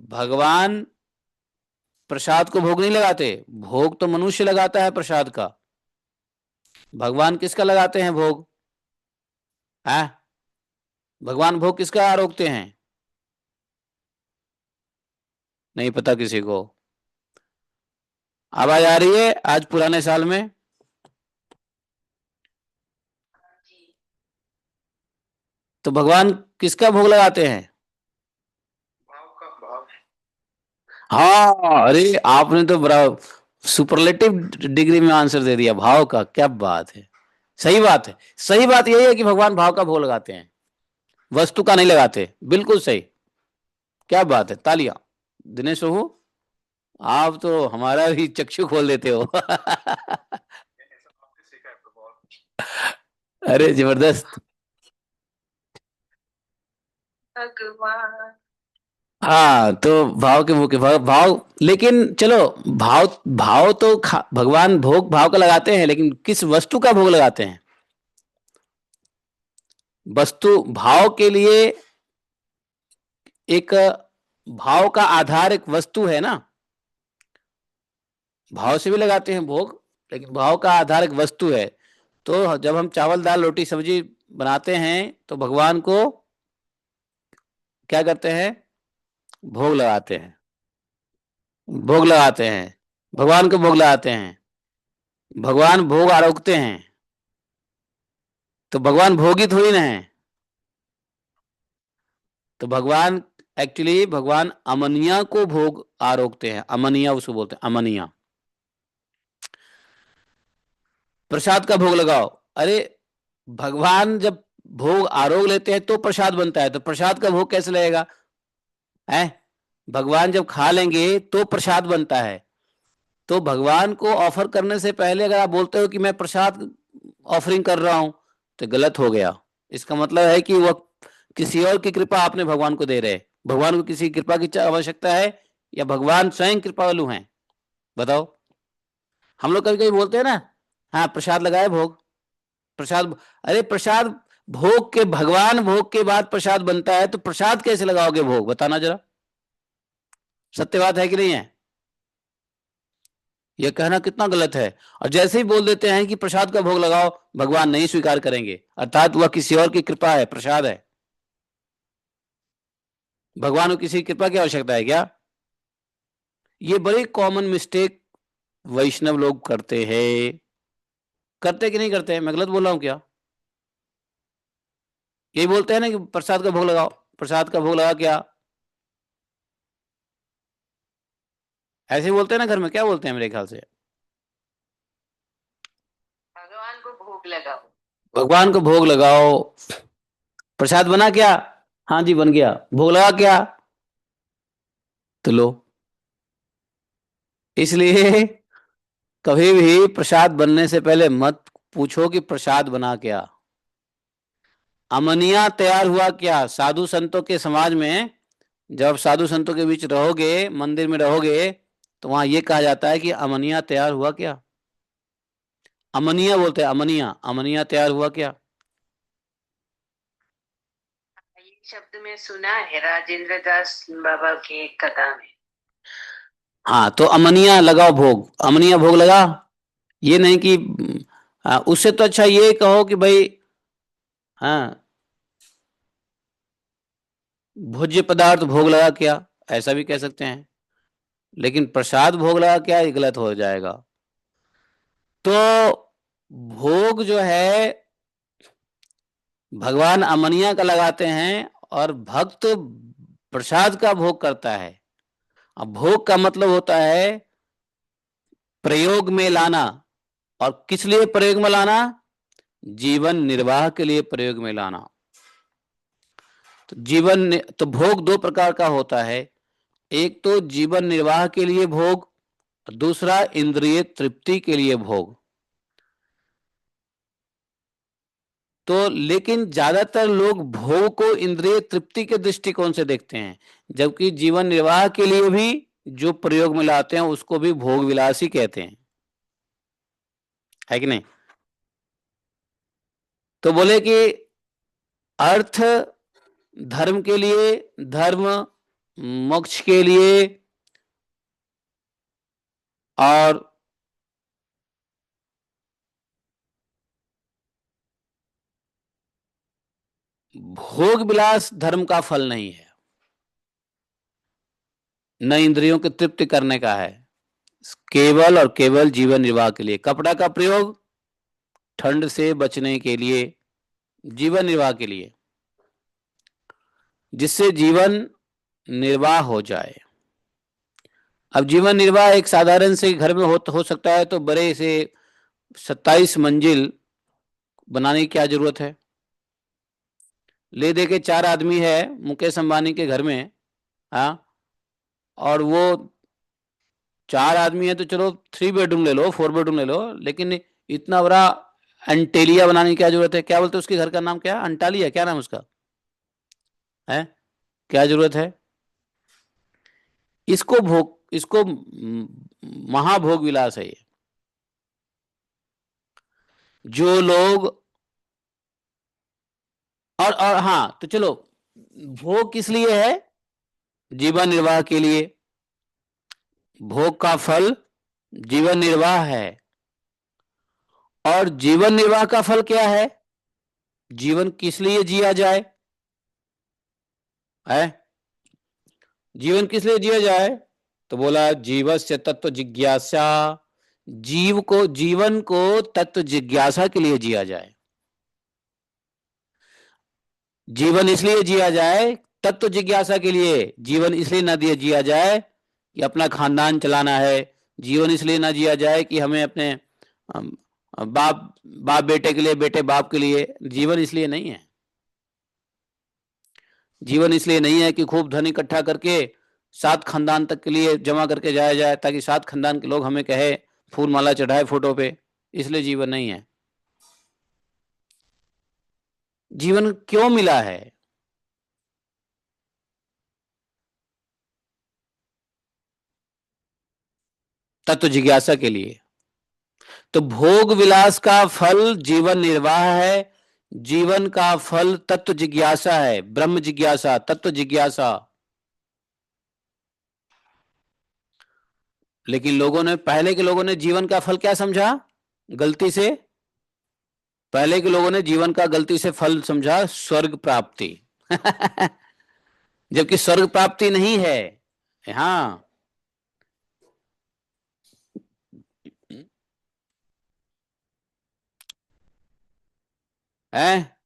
भगवान प्रसाद को भोग नहीं लगाते, भोग तो मनुष्य लगाता है प्रसाद का। भगवान किसका लगाते हैं भोग? है भगवान भोग किसका आरोपते हैं? नहीं पता किसी को। आवाज आ रही है आज पुराने साल में? तो भगवान किसका भोग लगाते हैं? भाव का भाव। हाँ, अरे आपने तो बड़ा सुपरलेटिव डिग्री में आंसर दे दिया। भाव का, क्या बात है। सही बात है। सही बात यही है कि भगवान भाव का भोग लगाते हैं, वस्तु का नहीं लगाते। बिल्कुल सही। क्या बात है, तालियां। दिनेश प्रभु, आप तो हमारा भी चक्षु खोल देते हो। अरे जबरदस्त। भगवान। हाँ, तो भाव के मुख्य भाव। लेकिन चलो, भाव भाव तो भगवान भोग भाव का लगाते हैं, लेकिन किस वस्तु का भोग लगाते हैं? वस्तु भाव के लिए एक भाव का आधार एक वस्तु है ना। भाव से भी लगाते हैं भोग, लेकिन भाव का आधार एक वस्तु है। तो जब हम चावल दाल रोटी सब्जी बनाते हैं तो भगवान को क्या करते हैं? भोग लगाते हैं। भोग लगाते हैं, भगवान को भोग लगाते हैं। भगवान भोग आरोगते हैं, तो भगवान भोगी थोड़ी ना है। तो भगवान एक्चुअली भगवान अमनिया को भोग आरोगते हैं। अमनिया उसको बोलते हैं, अमनिया। प्रसाद का भोग लगाओ। अरे भगवान जब भोग आरोग लेते हैं तो प्रसाद बनता है, तो प्रसाद का भोग कैसे लगेगा? है भगवान जब खा लेंगे तो प्रसाद बनता है। तो भगवान को ऑफर करने से पहले अगर आप बोलते हो कि मैं प्रसाद ऑफरिंग कर रहा हूं तो गलत हो गया। इसका मतलब है कि वह किसी और की कृपा आपने भगवान को दे रहे। भगवान को किसी कृपा की आवश्यकता है या भगवान स्वयं कृपालु हैं? बताओ। हम लोग कभी कभी बोलते हैं ना, हाँ प्रसाद लगाए भोग, प्रसाद। अरे प्रसाद भोग के, भगवान भोग के बाद प्रसाद बनता है, तो प्रसाद कैसे लगाओगे भोग? बताना जरा। सत्य बात है कि नहीं है? यह कहना कितना गलत है। और जैसे ही बोल देते हैं कि प्रसाद का भोग लगाओ, भगवान नहीं स्वीकार करेंगे, अर्थात वह किसी और की कृपा है, प्रसाद है। भगवान को किसी कृपा की आवश्यकता है क्या? ये बड़ी कॉमन मिस्टेक वैष्णव लोग करते हैं। करते कि नहीं करते हैं? मैं गलत बोल रहा हूं क्या? यही बोलते हैं ना कि प्रसाद का भोग लगाओ, प्रसाद का भोग लगा क्या? ऐसे ही बोलते हैं ना घर में। क्या बोलते हैं मेरे ख्याल से? भगवान को भोग लगाओ। भगवान को भोग लगाओ। प्रसाद बना क्या? हाँ जी बन गया। भोग लगा क्या? तो लो। इसलिए कभी भी प्रसाद बनने से पहले मत पूछो कि प्रसाद बना क्या। अमनिया तैयार हुआ क्या? साधु संतों के समाज में जब आप साधु संतों के बीच रहोगे, मंदिर में रहोगे, तो वहां ये कहा जाता है कि अमनिया तैयार हुआ क्या। अमनिया बोलते हैं, अमनिया, अमनिया तैयार हुआ क्या। ये शब्द में सुना है राजेंद्र दास बाबा की एक कथा में। हाँ, तो अमनिया लगाओ भोग, अमनिया भोग लगा। ये नहीं कि उससे तो अच्छा ये कहो कि भाई, हाँ, भोज्य पदार्थ भोग लगा क्या, ऐसा भी कह सकते हैं। लेकिन प्रसाद भोग लगा क्या, ये गलत हो जाएगा। तो भोग जो है भगवान अमनिया का लगाते हैं और भक्त प्रसाद का भोग करता है। अब भोग का मतलब होता है प्रयोग में लाना। और किस लिए प्रयोग में लाना, जीवन निर्वाह के लिए प्रयोग में लाना। तो तो भोग दो प्रकार का होता है। एक तो जीवन निर्वाह के लिए भोग, दूसरा इंद्रिय तृप्ति के लिए भोग। तो लेकिन ज्यादातर लोग भोग को इंद्रिय तृप्ति के दृष्टिकोण से देखते हैं, जबकि जीवन निर्वाह के लिए भी जो प्रयोग में लाते हैं उसको भी भोग विलासी कहते हैं, है कि नहीं। तो बोले कि अर्थ धर्म के लिए, धर्म मोक्ष के लिए, और भोग विलास धर्म का फल नहीं है, न इंद्रियों की तृप्ति करने का है। केवल और केवल जीवन निर्वाह के लिए। कपड़ा का प्रयोग ठंड से बचने के लिए, जीवन निर्वाह के लिए, जिससे जीवन निर्वाह हो जाए। अब जीवन निर्वाह एक साधारण से घर में हो सकता है, तो बड़े से 27 मंजिल बनाने की क्या जरूरत है। ले दे के 4 आदमी है मुकेश अंबानी के घर में, हाँ, और वो 4 आदमी है तो चलो 3 बेडरूम ले लो, 4 बेडरूम ले लो, लेकिन इतना बड़ा अंटेलिया बनाने की क्या जरूरत है। क्या बोलते हैं उसके घर का नाम, क्या, अंटालिया, क्या नाम उसका है, क्या जरूरत है। इसको महाभोग विलास है ये। जो लोग, और हाँ, तो चलो, भोग किस लिए है, जीवन निर्वाह के लिए। भोग का फल जीवन निर्वाह है। और जीवन निर्वाह का फल क्या है, जीवन किस लिए जिया जाए, है, जीवन किस लिए जिया जाए। तो बोला जीवस्य तत्व जिज्ञासा, जीवन को तत्व जिज्ञासा के लिए जिया जाए। जीवन इसलिए जिया जाए, तत्व जिज्ञासा के लिए। जीवन इसलिए ना दिया जिया जाए कि अपना खानदान चलाना है। जीवन इसलिए ना जिया जाए कि हमें अपने अम, बाप बाप बेटे के लिए, बेटे बाप के लिए। जीवन इसलिए नहीं है। जीवन इसलिए नहीं है कि खूब धन इकट्ठा करके 7 खानदान तक के लिए जमा करके जाया जाए, ताकि 7 खानदान के लोग हमें कहे, फूल माला चढ़ाए फोटो पे। इसलिए जीवन नहीं है। जीवन क्यों मिला है, तत्व जिज्ञासा के लिए। तो भोग विलास का फल जीवन निर्वाह है, जीवन का फल तत्व जिज्ञासा है, ब्रह्म जिज्ञासा, तत्व जिज्ञासा। लेकिन पहले के लोगों ने जीवन का फल क्या समझा, गलती से, पहले के लोगों ने जीवन का गलती से फल समझा स्वर्ग प्राप्ति। जबकि स्वर्ग प्राप्ति नहीं है। हाँ, है।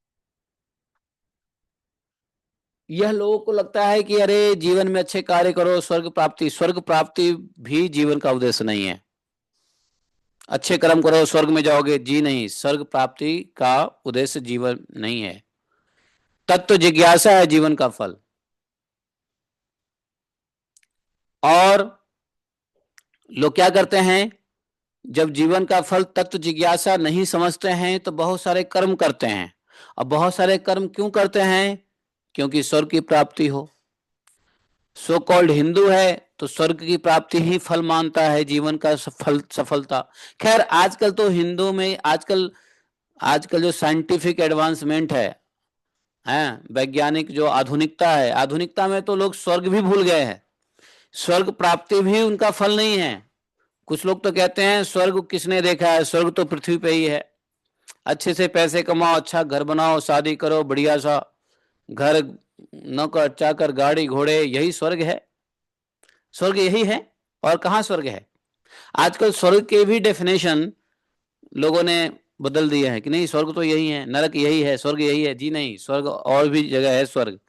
यह लोगों को लगता है कि अरे जीवन में अच्छे कार्य करो, स्वर्ग प्राप्ति। स्वर्ग प्राप्ति भी जीवन का उद्देश्य नहीं है। अच्छे कर्म करो स्वर्ग में जाओगे, जी नहीं, स्वर्ग प्राप्ति का उद्देश्य जीवन नहीं है। तत्व जिज्ञासा है जीवन का फल। और लोग क्या करते हैं, जब जीवन का फल तत्व जिज्ञासा नहीं समझते हैं तो बहुत सारे कर्म करते हैं। अब बहुत सारे कर्म क्यों करते हैं, क्योंकि स्वर्ग की प्राप्ति हो। सो कॉल्ड हिंदू है तो स्वर्ग की प्राप्ति ही फल मानता है, जीवन का सफलता। खैर आजकल तो हिंदू में आजकल आजकल जो साइंटिफिक एडवांसमेंट है वैज्ञानिक जो आधुनिकता है, आधुनिकता में तो लोग स्वर्ग भी भूल गए हैं। स्वर्ग प्राप्ति भी उनका फल नहीं है। कुछ लोग तो कहते हैं स्वर्ग किसने देखा है, स्वर्ग तो पृथ्वी पे ही है। अच्छे से पैसे कमाओ, अच्छा घर बनाओ, शादी करो, बढ़िया सा घर, नौकर चाकर, गाड़ी घोड़े, यही स्वर्ग है। स्वर्ग यही है, और कहाँ स्वर्ग है। आजकल स्वर्ग के भी डेफिनेशन लोगों ने बदल दिए हैं कि नहीं स्वर्ग तो यही है, नरक यही है, स्वर्ग यही है। जी नहीं, स्वर्ग और भी जगह है स्वर्ग।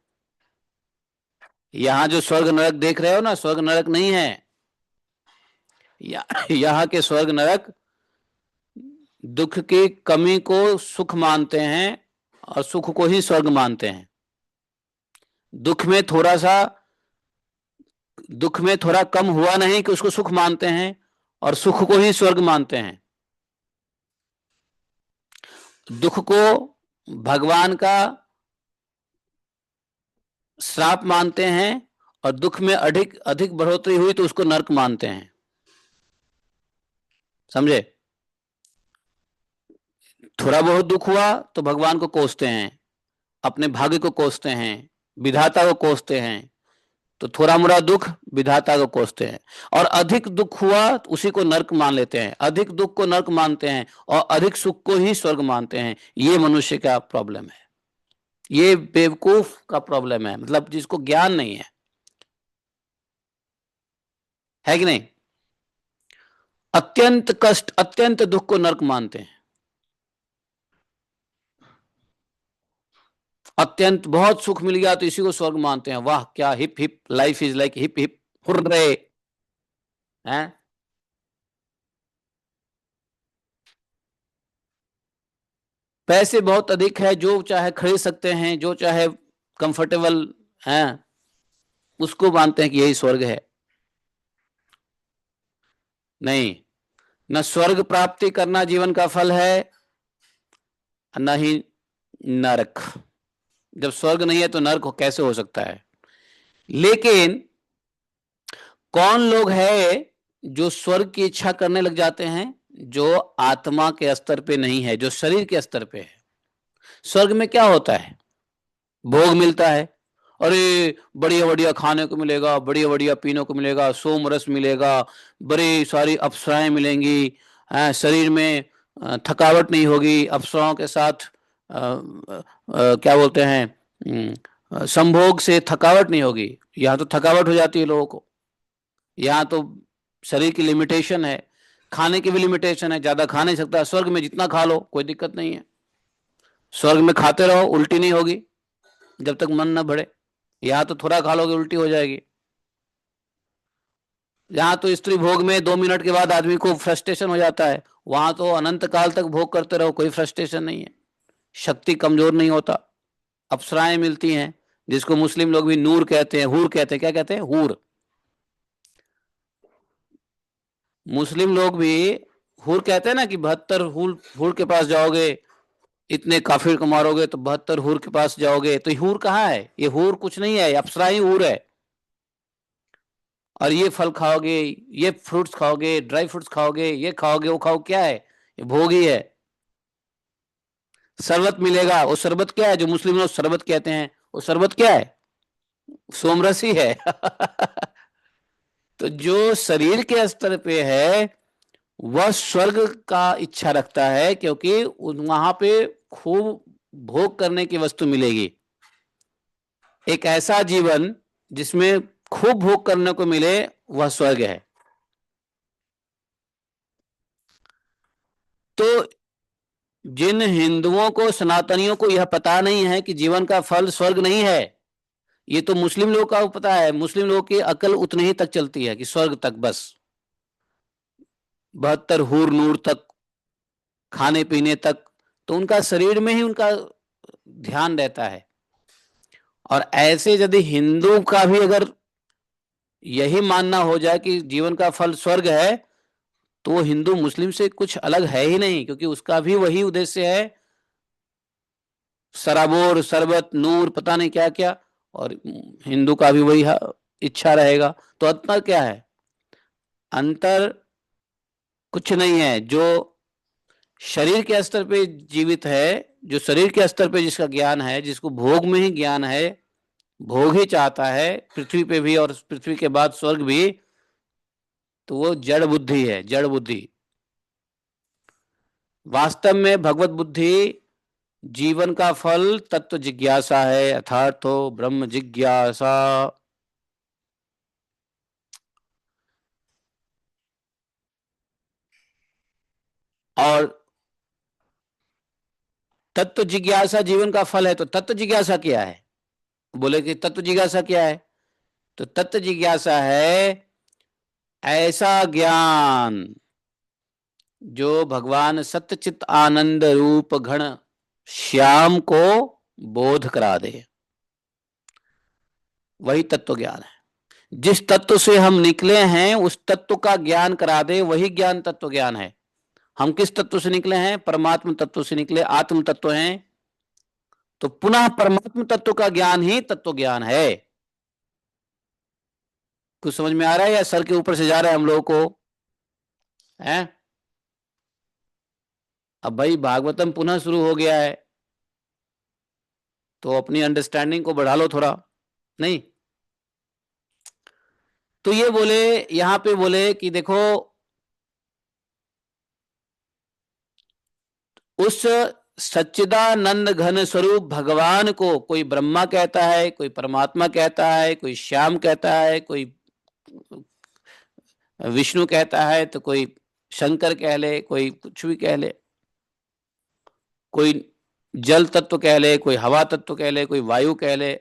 यहाँ जो स्वर्ग नरक देख रहे हो ना, स्वर्ग नरक नहीं है। यहाँ के स्वर्ग नरक दुख की कमी को सुख मानते हैं और सुख को ही स्वर्ग मानते हैं। दुख में थोड़ा सा, दुख में थोड़ा कम हुआ नहीं कि उसको सुख मानते हैं, और सुख को ही स्वर्ग मानते हैं। दुख को भगवान का श्राप मानते हैं, और दुख में अधिक अधिक बढ़ोतरी हुई तो उसको नरक मानते हैं। समझे। थोड़ा बहुत दुख हुआ तो भगवान को कोसते हैं, अपने भाग्य को कोसते हैं, विधाता को कोसते हैं। तो थोड़ा मोड़ा दुख विधाता को कोसते हैं, और अधिक दुख हुआ तो उसी को नरक मान लेते हैं। अधिक दुख को नरक मानते हैं और अधिक सुख को ही स्वर्ग मानते हैं। ये मनुष्य का प्रॉब्लम है, ये बेवकूफ का प्रॉब्लम है, मतलब जिसको ज्ञान नहीं है कि नहीं। अत्यंत कष्ट, अत्यंत दुख को नरक मानते हैं। अत्यंत बहुत सुख मिल गया तो इसी को स्वर्ग मानते हैं। वाह क्या hip hip, life is like hip hip hurray हैं। पैसे बहुत अधिक है, जो चाहे खरीद सकते हैं, जो चाहे कंफर्टेबल है, उसको मानते हैं कि यही स्वर्ग है। नहीं, न स्वर्ग प्राप्ति करना जीवन का फल है, न ही नरक। जब स्वर्ग नहीं है तो नरक कैसे हो सकता है। लेकिन कौन लोग हैं जो स्वर्ग की इच्छा करने लग जाते हैं, जो आत्मा के स्तर पे नहीं है, जो शरीर के स्तर पे है। स्वर्ग में क्या होता है, भोग मिलता है। अरे बढ़िया बढ़िया खाने को मिलेगा, बढ़िया बढ़िया पीने को मिलेगा, सोम रस मिलेगा, बड़ी सारी अप्सराएं मिलेंगी। शरीर में थकावट नहीं होगी, अप्सराओं के साथ क्या बोलते हैं, संभोग से थकावट नहीं होगी। यहाँ तो थकावट हो जाती है लोगों को। यहाँ तो शरीर की लिमिटेशन है, खाने की भी लिमिटेशन है, ज्यादा खा नहीं सकता। स्वर्ग में जितना खा लो कोई दिक्कत नहीं है। स्वर्ग में खाते रहो, उल्टी नहीं होगी जब तक मन न बढ़े। यहाँ तो थोड़ा खा लोगे उल्टी हो जाएगी। यहाँ तो स्त्री भोग में 2 मिनट के बाद आदमी को फ्रस्ट्रेशन हो जाता है, वहां तो अनंत काल तक भोग करते रहो, कोई फ्रस्ट्रेशन नहीं है, शक्ति कमजोर नहीं होता। अप्सराएं मिलती हैं, जिसको मुस्लिम लोग भी नूर कहते हैं, हूर कहते हैं। क्या कहते हैं, हूर। मुस्लिम लोग भी हूर कहते हैं ना, कि 72 हूर, हूर के पास जाओगे, इतने काफिर को मारोगे तो 72 हूर के पास जाओगे। तो हूर कहाँ है, ये हूर कुछ नहीं है, अप्सरा ही हूर है। और ये फल खाओगे, ये फ्रूट्स खाओगे, ड्राई फ्रूट्स खाओगे, ये खाओगे, वो खाओ, क्या है, ये भोग ही है। शरबत मिलेगा, वो शरबत क्या है जो मुस्लिम लोग शरबत कहते हैं, वो शरबत क्या है, सोमरस ही है। तो जो शरीर के स्तर पे है वह स्वर्ग का इच्छा रखता है, क्योंकि वहां पे खूब भोग करने की वस्तु मिलेगी। एक ऐसा जीवन जिसमें खूब भोग करने को मिले, वह स्वर्ग है। तो जिन हिंदुओं को, सनातनियों को यह पता नहीं है कि जीवन का फल स्वर्ग नहीं है, ये तो मुस्लिम लोगों का पता है। मुस्लिम लोगों की अकल उतने ही तक चलती है कि स्वर्ग तक बस, 72 हूर नूर तक, खाने पीने तक। तो उनका शरीर में ही उनका ध्यान रहता है। और ऐसे यदि हिंदू का भी अगर यही मानना हो जाए कि जीवन का फल स्वर्ग है, तो वो हिंदू मुस्लिम से कुछ अलग है ही नहीं, क्योंकि उसका भी वही उद्देश्य है, सराबोर शरबत नूर पता नहीं क्या क्या। और हिंदू का भी वही इच्छा रहेगा। तो अंतर क्या है? अंतर कुछ नहीं है। जो शरीर के स्तर पे जीवित है, जो शरीर के स्तर पे जिसका ज्ञान है, जिसको भोग में ही ज्ञान है, भोग ही चाहता है पृथ्वी पे भी और पृथ्वी के बाद स्वर्ग भी, तो वो जड़ बुद्धि है, जड़ बुद्धि। वास्तव में भगवत बुद्धि जीवन का फल तत्व जिज्ञासा है, अर्थात ब्रह्म जिज्ञासा। और तत्व जिज्ञासा जीवन का फल है, तो तत्व जिज्ञासा क्या है? बोले कि तत्व जिज्ञासा क्या है? तो तत्व जिज्ञासा है ऐसा ज्ञान जो भगवान सत्यचित आनंद रूप घन श्याम को बोध करा दे, वही तत्व ज्ञान है। जिस तत्व से हम निकले हैं उस तत्व का ज्ञान करा दे, वही ज्ञान तत्व ज्ञान है। हम किस तत्व से निकले हैं? परमात्म तत्व से निकले, आत्म तत्व हैं। तो पुनः परमात्म तत्व का ज्ञान ही तत्व ज्ञान है। कुछ समझ में आ रहा है या सर के ऊपर से जा रहा है हम लोगों को? है? अब भाई भागवतम पुनः शुरू हो गया है, तो अपनी अंडरस्टैंडिंग को बढ़ा लो थोड़ा। नहीं? तो ये बोले, यहां पे बोले कि देखो, उस सच्चिदानंद घन स्वरूप भगवान को कोई ब्रह्मा कहता है, कोई परमात्मा कहता है, कोई श्याम कहता है, कोई विष्णु कहता है, तो कोई शंकर कह ले, कोई कुछ भी कह ले, कोई जल तत्व कह ले, कोई हवा तत्व कह ले, कोई वायु कह ले,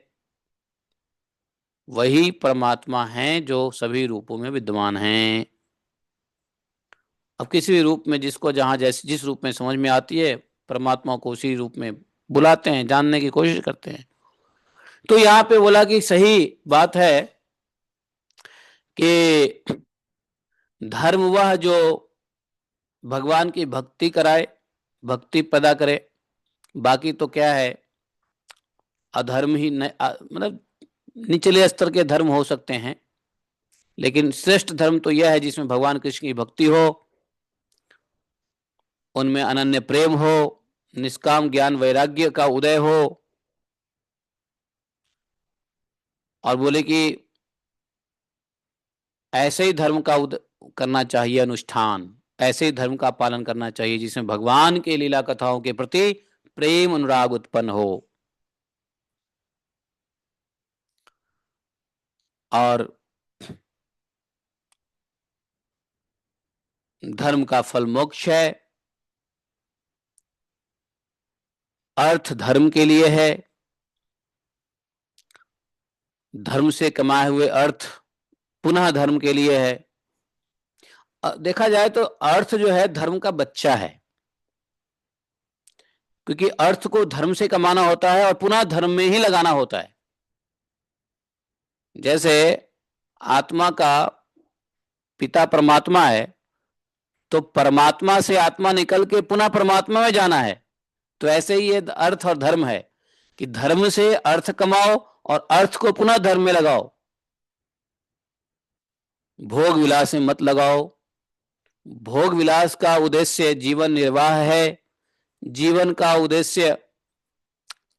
वही परमात्मा है जो सभी रूपों में विद्यमान है। अब किसी भी रूप में जिसको जहां जैसे जिस रूप में समझ में आती है, परमात्मा को उसी रूप में बुलाते हैं, जानने की कोशिश करते हैं। तो यहाँ पे बोला कि सही बात है कि धर्म वह जो भगवान की भक्ति कराए, भक्ति पैदा करे। बाकी तो क्या है, अधर्म ही मतलब निचले स्तर के धर्म हो सकते हैं, लेकिन श्रेष्ठ धर्म तो यह है जिसमें भगवान कृष्ण की भक्ति हो, उनमें अनन्य प्रेम हो, निष्काम ज्ञान वैराग्य का उदय हो। और बोले कि ऐसे ही धर्म का करना चाहिए अनुष्ठान, ऐसे ही धर्म का पालन करना चाहिए जिसमें भगवान के लीला कथाओं के प्रति प्रेम अनुराग उत्पन्न हो। और धर्म का फल मोक्ष है, अर्थ धर्म के लिए है, धर्म से कमाए हुए अर्थ पुनः धर्म के लिए है। देखा जाए तो अर्थ जो है धर्म का बच्चा है, क्योंकि अर्थ को धर्म से कमाना होता है और पुनः धर्म में ही लगाना होता है। जैसे आत्मा का पिता परमात्मा है, तो परमात्मा से आत्मा निकल के पुनः परमात्मा में जाना है। तो ऐसे ही ये अर्थ और धर्म है कि धर्म से अर्थ कमाओ और अर्थ को पुनः धर्म में लगाओ। भोग विलास में मत लगाओ। भोग विलास का उद्देश्य जीवन निर्वाह है, जीवन का उद्देश्य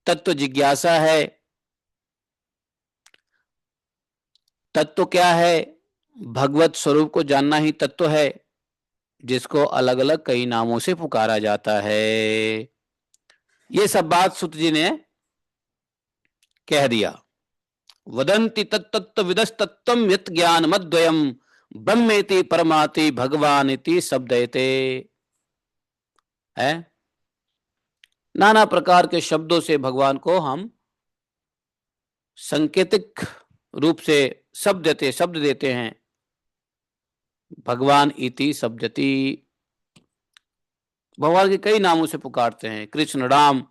तत्व जिज्ञासा है। तत्व क्या है? भगवत स्वरूप को जानना ही तत्व है, जिसको अलग अलग कई नामों से पुकारा जाता है। ये सब बात सुत जी ने कह दिया। वदंति तत्तत्व विदस्तत्वम यत ज्ञान मद्वयम ब्रह्मेति परमाति भगवान इति शब्दयते। है, नाना प्रकार के शब्दों से भगवान को हम संकेतिक रूप से शब्द देते हैं। भगवान इति शब्दति, भगवान के कई नामों से पुकारते हैं, कृष्ण, राम,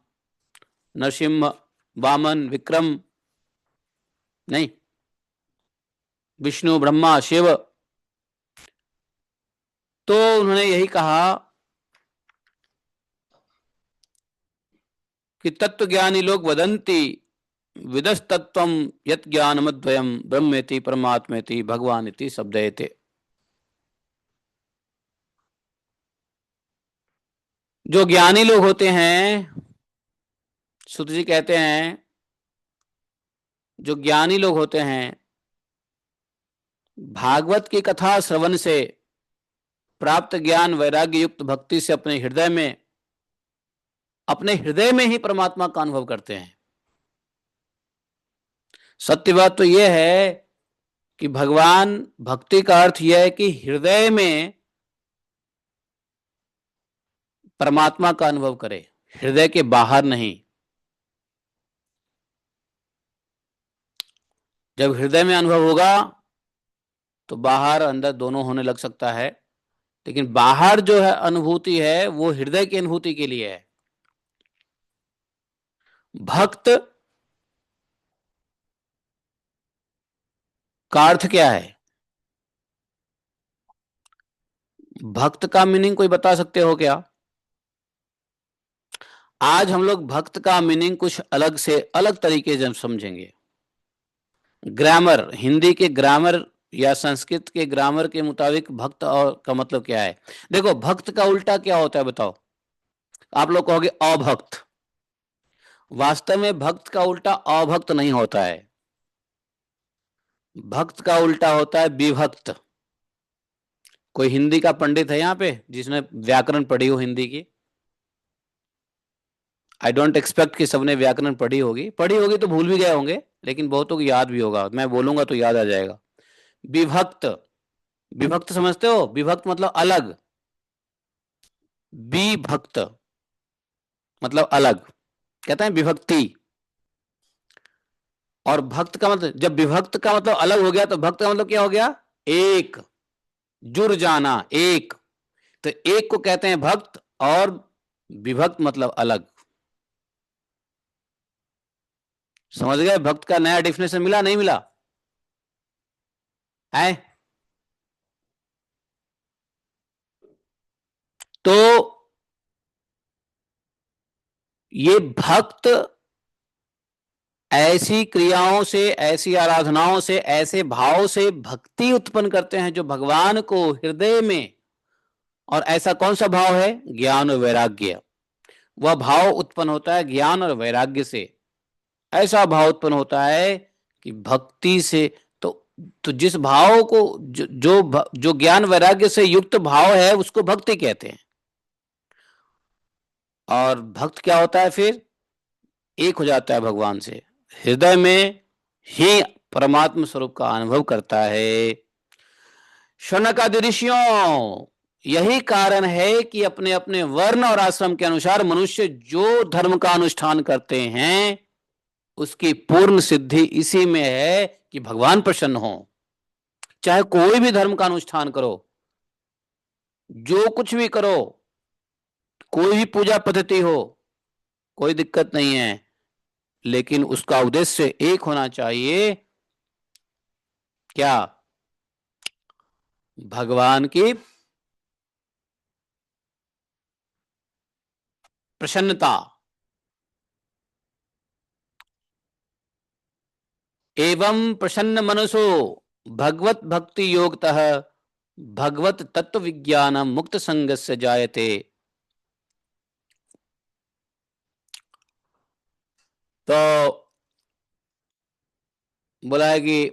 नरसिंह, वामन, विक्रम, नहीं, विष्णु, ब्रह्मा, शिव। तो उन्होंने यही कहा कि तत्वज्ञानी लोग वदंती विदस्तत्वम यत् ज्ञानमद्वयम ब्रह्मेति परमात्मेति भगवानिति शब्दयते। जो ज्ञानी लोग होते हैं, सूत जी कहते हैं, जो ज्ञानी लोग होते हैं भागवत की कथा श्रवण से प्राप्त ज्ञान वैराग्य युक्त भक्ति से अपने हृदय में ही परमात्मा का अनुभव करते हैं। सत्य बात तो यह है कि भगवान भक्ति का अर्थ यह है कि हृदय में परमात्मा का अनुभव करे, हृदय के बाहर नहीं। जब हृदय में अनुभव होगा तो बाहर अंदर दोनों होने लग सकता है, लेकिन बाहर जो है अनुभूति है वो हृदय की अनुभूति के लिए है। भक्त का अर्थ क्या है? भक्त का मीनिंग कोई बता सकते हो क्या? आज हम लोग भक्त का मीनिंग कुछ अलग से अलग तरीके से समझेंगे। ग्रामर, हिंदी के ग्रामर या संस्कृत के ग्रामर के मुताबिक भक्त और का मतलब क्या है? देखो, भक्त का उल्टा क्या होता है बताओ? आप लोग कहोगे अभक्त। वास्तव में भक्त का उल्टा अभक्त नहीं होता है, भक्त का उल्टा होता है विभक्त। कोई हिंदी का पंडित है यहाँ पे जिसने व्याकरण पढ़ी हो हिंदी की? आई डोंट एक्सपेक्ट कि सबने व्याकरण पढ़ी होगी तो भूल भी गए होंगे, लेकिन बहुतों को याद भी होगा। मैं बोलूंगा तो याद आ जाएगा। विभक्त, विभक्त समझते हो? विभक्त मतलब अलग, विभक्त मतलब अलग, कहते हैं विभक्ति। और भक्त का मतलब, जब विभक्त का मतलब अलग हो गया तो भक्त का मतलब क्या हो गया? एक, जुड़ जाना, एक। तो एक को कहते हैं भक्त, और विभक्त मतलब अलग। समझ गए? भक्त का नया डिफिनेशन मिला नहीं मिला है? तो ये भक्त ऐसी क्रियाओं से, ऐसी आराधनाओं से, ऐसे भाव से भक्ति उत्पन्न करते हैं जो भगवान को हृदय में, और ऐसा कौन सा भाव है? ज्ञान और वैराग्य। वह भाव उत्पन्न होता है ज्ञान और वैराग्य से। ऐसा भाव उत्पन्न होता है कि भक्ति से, तो जिस भाव को, जो ज्ञान वैराग्य से युक्त भाव है उसको भक्ति कहते हैं। और भक्त क्या होता है फिर? एक हो जाता है भगवान से, हृदय में ही परमात्मा स्वरूप का अनुभव करता है। शौनकादि ऋषियों, यही कारण है कि अपने अपने वर्ण और आश्रम के अनुसार मनुष्य जो धर्म का अनुष्ठान करते हैं उसकी पूर्ण सिद्धि इसी में है कि भगवान प्रसन्न हो। चाहे कोई भी धर्म का अनुष्ठान करो, जो कुछ भी करो, कोई भी पूजा पद्धति हो, कोई दिक्कत नहीं है, लेकिन उसका उद्देश्य एक होना चाहिए। क्या? भगवान की प्रसन्नता। एवं प्रसन्न मनसो भगवत भक्ति योगतः भगवत तत्व विज्ञान मुक्त संगस्य जायते। तो बोला है कि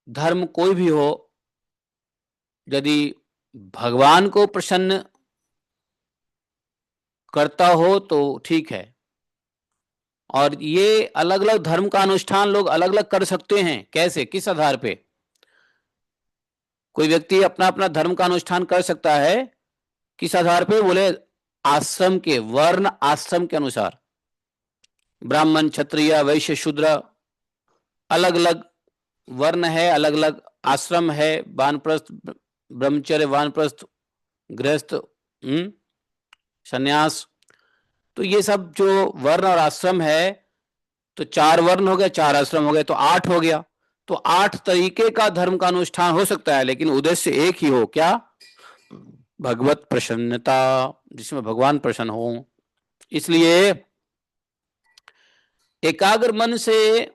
धर्म कोई भी हो, यदि भगवान को प्रसन्न करता हो तो ठीक है। और ये अलग अलग धर्म का अनुष्ठान लोग अलग अलग कर सकते हैं। कैसे, किस आधार पे? कोई व्यक्ति अपना अपना धर्म का अनुष्ठान कर सकता है, किस आधार पे? बोले आश्रम के, वर्ण आश्रम के अनुसार। ब्राह्मण, क्षत्रिय, वैश्य, शूद्र, अलग अलग वर्ण है, अलग अलग आश्रम है, वानप्रस्थ, ब्रह्मचर्य, वानप्रस्थ, गृहस्थ, सन्यास। तो ये सब जो वर्ण और आश्रम है, तो 4 वर्ण हो गए, 4 आश्रम हो गए, तो 8 हो गया। तो 8 तरीके का धर्म का अनुष्ठान हो सकता है, लेकिन उद्देश्य एक ही हो। क्या? भगवत प्रसन्नता, जिसमें भगवान प्रसन्न हो। इसलिए एकाग्र मन से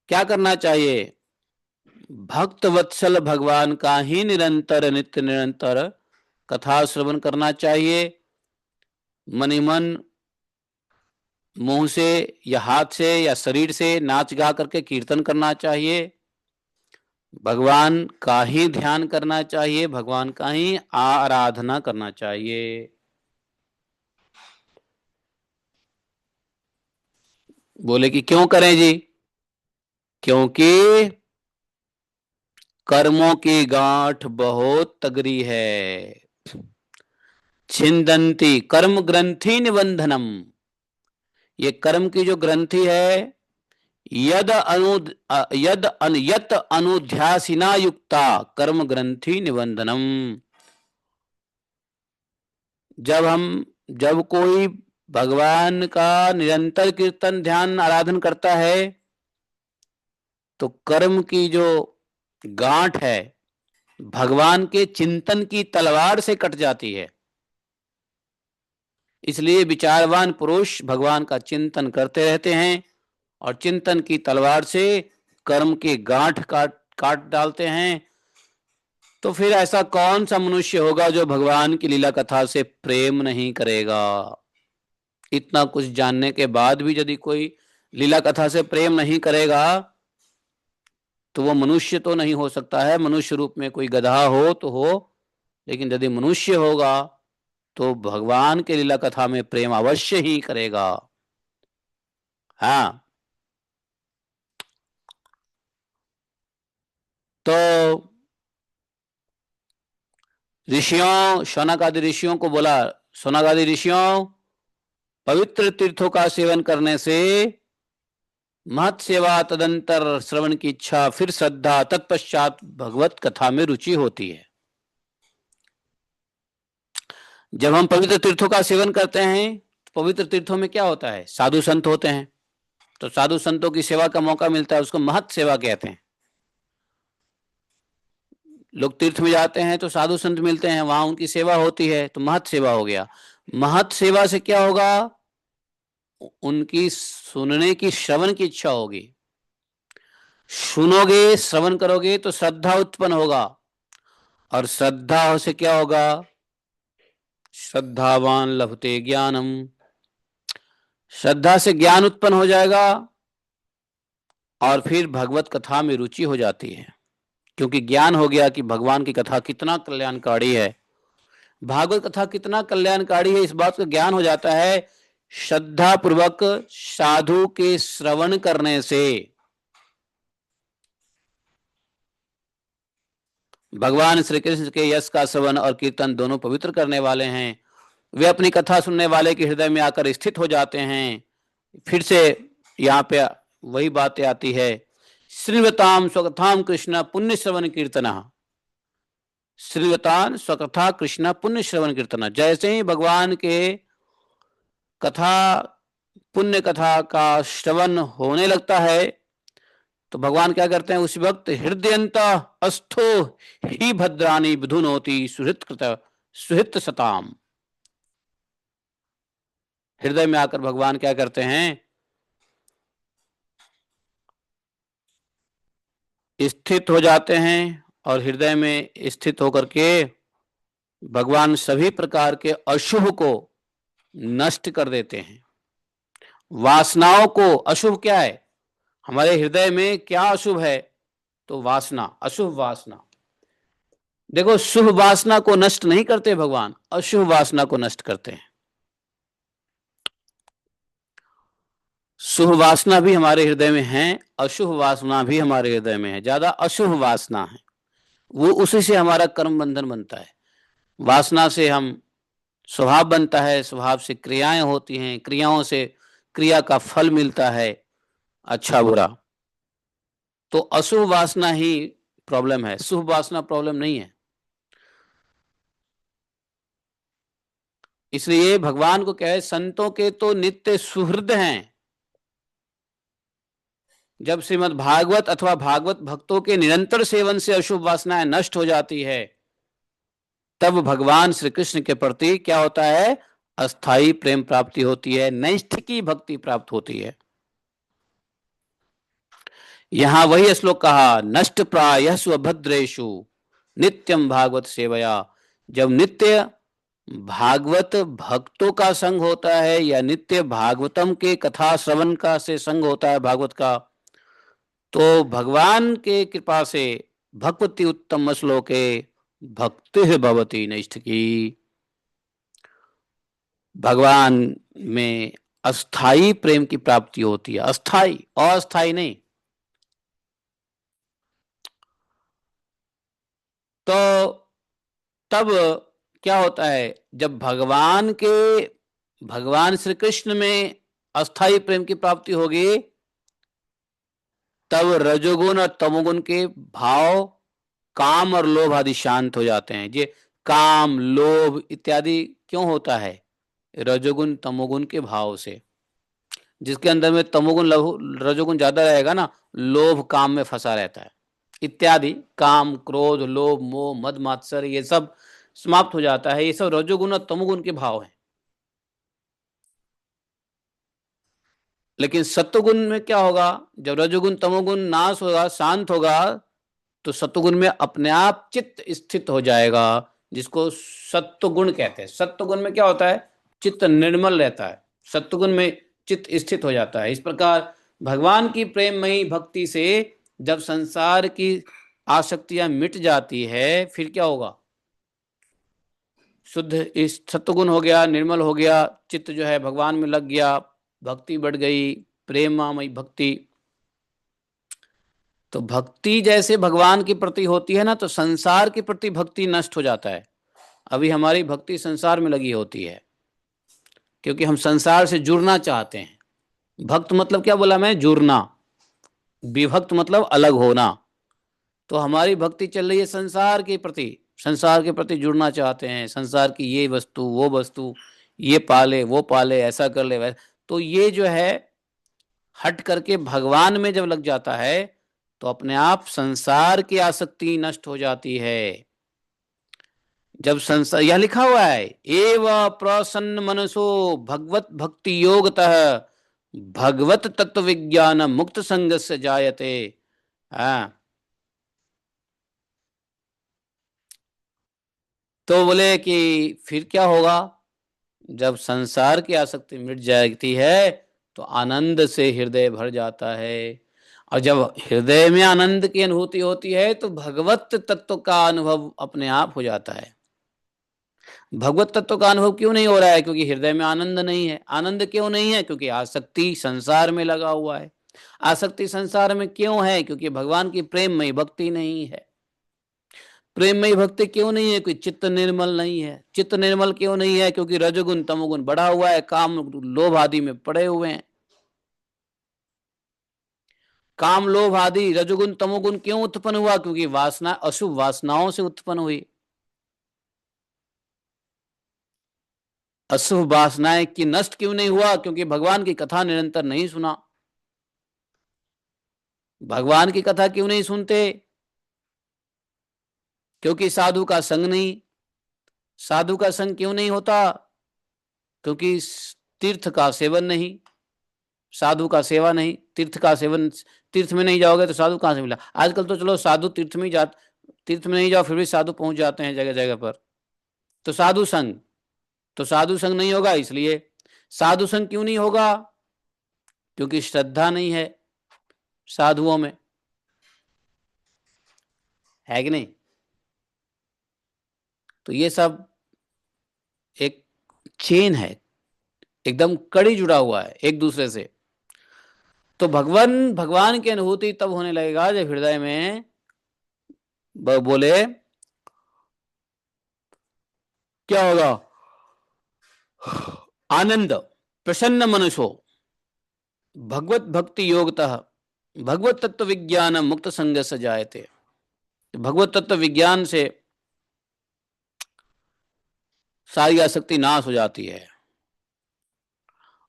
क्या करना चाहिए? भक्त वत्सल भगवान का ही निरंतर नित्य निरंतर कथा श्रवण करना चाहिए। मन ही मन, मुंह से या हाथ से या शरीर से नाच गा करके कीर्तन करना चाहिए। भगवान का ही ध्यान करना चाहिए, भगवान का ही आराधना करना चाहिए। बोले कि क्यों करें जी? क्योंकि कर्मों की गांठ बहुत तगड़ी है। छिंदंती कर्म ग्रंथि निबंधनम, ये कर्म की जो ग्रंथि है, यत अनुध्यासिना युक्ता कर्म ग्रंथि निबंधनम। जब कोई भगवान का निरंतर कीर्तन ध्यान आराधन करता है तो कर्म की जो गांठ है भगवान के चिंतन की तलवार से कट जाती है। इसलिए विचारवान पुरुष भगवान का चिंतन करते रहते हैं और चिंतन की तलवार से कर्म के गांठ काट काट डालते हैं। तो फिर ऐसा कौन सा मनुष्य होगा जो भगवान की लीला कथा से प्रेम नहीं करेगा? इतना कुछ जानने के बाद भी यदि कोई लीला कथा से प्रेम नहीं करेगा तो वो मनुष्य तो नहीं हो सकता है। मनुष्य रूप में कोई गधा हो तो हो, लेकिन यदि मनुष्य होगा तो भगवान के लीला कथा में प्रेम अवश्य ही करेगा। हाँ, तो ऋषियों, शौनक आदि ऋषियों को बोला, शौनक आदि ऋषियों, पवित्र तीर्थों का सेवन करने से महत सेवा, तदंतर श्रवण की इच्छा, फिर श्रद्धा, तत्पश्चात भगवत कथा में रुचि होती है। जब हम पवित्र तीर्थों का सेवन करते हैं तो पवित्र तीर्थों में क्या होता है? साधु संत होते हैं, तो साधु संतों की सेवा का मौका मिलता है, उसको महत सेवा कहते हैं। लोग तीर्थ में जाते हैं तो साधु संत मिलते हैं, वहां उनकी सेवा होती है, तो महत सेवा हो गया। महत सेवा से क्या होगा? उनकी सुनने की, श्रवण की इच्छा होगी। सुनोगे, श्रवण करोगे तो श्रद्धा उत्पन्न होगा, और श्रद्धा से क्या होगा? श्रद्धावान लभते ज्ञानम, श्रद्धा से ज्ञान उत्पन्न हो जाएगा और फिर भगवत कथा में रुचि हो जाती है, क्योंकि ज्ञान हो गया कि भगवान की कथा कितना कल्याणकारी है, भागवत कथा कितना कल्याणकारी है, इस बात का ज्ञान हो जाता है। श्रद्धा पूर्वक साधु के श्रवण करने से भगवान श्री कृष्ण के यश का श्रवण और कीर्तन दोनों पवित्र करने वाले हैं। वे अपनी कथा सुनने वाले के हृदय में आकर स्थित हो जाते हैं। फिर से यहाँ पे वही बातें आती है, श्रीवताम स्वकथाम कृष्ण पुण्य श्रवण कीर्तना, श्रीवतान स्वकथा कृष्ण पुण्य श्रवण कीर्तना। जैसे ही भगवान के कथा, पुण्य कथा का श्रवण होने लगता है तो भगवान क्या करते हैं? उस वक्त हृदयंत अस्थो ही भद्राणी विधुनोति सुहृत सताम। हृदय में आकर भगवान क्या करते हैं? स्थित हो जाते हैं, और हृदय में स्थित होकर के भगवान सभी प्रकार के अशुभ को नष्ट कर देते हैं। वासनाओं को, अशुभ क्या है हमारे हृदय में, क्या अशुभ है? तो वासना, अशुभ वासना। देखो, शुभ वासना को नष्ट नहीं करते भगवान, अशुभ वासना को नष्ट करते हैं। शुभ वासना भी हमारे हृदय में है, अशुभ वासना भी हमारे हृदय में है। ज्यादा अशुभ वासना है, वो उसी से हमारा कर्म बंधन बनता है। वासना से हम स्वभाव बनता है, स्वभाव से क्रियाएं होती हैं, क्रियाओं से क्रिया का फल मिलता है, अच्छा बुरा। तो अशुभ वासना ही प्रॉब्लम है, शुभ वासना प्रॉब्लम नहीं है। इसलिए भगवान को कहे, संतों के तो नित्य सुहृद हैं। जब श्रीमद् भागवत अथवा भागवत भक्तों के निरंतर सेवन से अशुभ वासनाएं नष्ट हो जाती है, तब भगवान श्री कृष्ण के प्रति क्या होता है? अस्थाई प्रेम प्राप्ति होती है, नैष्ठिकी भक्ति प्राप्त होती है। यहां वही श्लोक कहा, नष्ट प्रायः स्वभद्रेषु नित्यम भागवत सेवया। जब नित्य भागवत भक्तों का संग होता है या नित्य भागवतम के कथा श्रवण का से संग होता है भागवत का, तो भगवान के कृपा से भक्ति उत्तम श्लोके भक्ति भवती नैष्ठिकी। भगवान में अस्थाई प्रेम की प्राप्ति होती है, अस्थाई, अस्थाई नहीं। तो तब क्या होता है, जब भगवान श्री कृष्ण में अस्थाई प्रेम की प्राप्ति होगी, तब रजोगुण और तमोगुण के भाव, काम और लोभ आदि शांत हो जाते हैं। ये काम, लोभ इत्यादि क्यों होता है? रजोगुण तमोगुण के भाव से। जिसके अंदर में तमोगुण रजोगुण ज्यादा रहेगा ना, लोभ काम में फंसा रहता है इत्यादि। काम, क्रोध, लोभ, मोह, मद मात्सर्य ये सब समाप्त हो जाता है। ये सब रजोगुण और तमोगुण के भाव हैं। लेकिन सत्वगुण में क्या होगा? जब रजोगुण तमोगुण नाश होगा, शांत होगा, तो सत्वगुण में अपने आप चित्त स्थित हो जाएगा, जिसको सत्वगुण कहते हैं। सत्वगुण में क्या होता है? चित्त निर्मल रहता है, सत्वगुण में चित्त स्थित हो जाता है। इस प्रकार भगवान की प्रेममयी भक्ति से जब संसार की आसक्तियां मिट जाती है, फिर क्या होगा? शुद्ध इस सत्वगुण हो गया, निर्मल हो गया, चित्त जो है भगवान में लग गया, भक्ति बढ़ गई, प्रेममयी भक्ति। तो भक्ति जैसे भगवान के प्रति होती है ना, तो संसार के प्रति भक्ति नष्ट हो जाता है। अभी हमारी भक्ति संसार में लगी होती है, क्योंकि हम संसार से जुड़ना चाहते हैं। भक्त मतलब क्या बोला मैं? जुड़ना। विभक्त मतलब अलग होना। तो हमारी भक्ति चल रही है संसार के प्रति, संसार के प्रति जुड़ना चाहते हैं। संसार की ये वस्तु, वो वस्तु, ये पाले, वो पाले, ऐसा कर ले, वैसा। तो ये जो है हट करके भगवान में जब लग जाता है, तो अपने आप संसार की आसक्ति नष्ट हो जाती है। जब संसार, यह लिखा हुआ है, एव प्रसन्न मनसो भगवत भक्ति योगतः भगवत तत्व विज्ञान मुक्त संग से जायते। हाँ, तो बोले कि फिर क्या होगा? जब संसार की आसक्ति मिट जाती है, तो आनंद से हृदय भर जाता है। और जब हृदय में आनंद की अनुभूति होती है, तो भगवत तत्व का अनुभव अपने आप हो जाता है। भगवत तत्व का अनुभव क्यों नहीं हो रहा है? क्योंकि हृदय में आनंद नहीं है। आनंद क्यों नहीं है? क्योंकि आसक्ति संसार में लगा हुआ है। आसक्ति संसार में क्यों है? क्योंकि भगवान की प्रेममयी भक्ति नहीं है। प्रेममयी भक्ति क्यों नहीं है? क्योंकि चित्त निर्मल नहीं है। चित्त निर्मल क्यों नहीं है? क्योंकि रजोगुण तमोगुण बढ़ा हुआ है, काम लोभ आदि में पड़े हुए हैं। काम, लोभ आदि, रजोगुण तमोगुण क्यों उत्पन्न हुआ? क्योंकि वासना, अशुभ वासनाओं से उत्पन्न हुई। अशुभ वासनाएं की नष्ट क्यों नहीं हुआ? क्योंकि भगवान की कथा निरंतर नहीं सुना। भगवान की कथा क्यों नहीं सुनते? क्योंकि साधु का संग नहीं। साधु का संग क्यों नहीं होता? क्योंकि तीर्थ का सेवन नहीं, साधु का सेवा नहीं, तीर्थ का सेवन। तीर्थ में नहीं जाओगे तो साधु कहां से मिला? आजकल तो चलो साधु तीर्थ में जा, तीर्थ में नहीं जाओ फिर भी साधु पहुंच जाते हैं जगह जगह पर। तो साधु संग, तो साधु संग नहीं होगा। इसलिए साधु संग क्यों नहीं होगा? क्योंकि श्रद्धा नहीं है साधुओं में, है कि नहीं? तो ये सब एक चेन है, एकदम कड़ी जुड़ा हुआ है एक दूसरे से। तो भगवान की अनुभूति तब होने लगेगा जब हृदय में बोले क्या होगा? आनंद, प्रसन्न मनसो भगवत भक्ति योगतः भगवत तत्व विज्ञान मुक्त संग से जायते। भगवत तत्व विज्ञान से सारी आसक्ति नाश हो जाती है।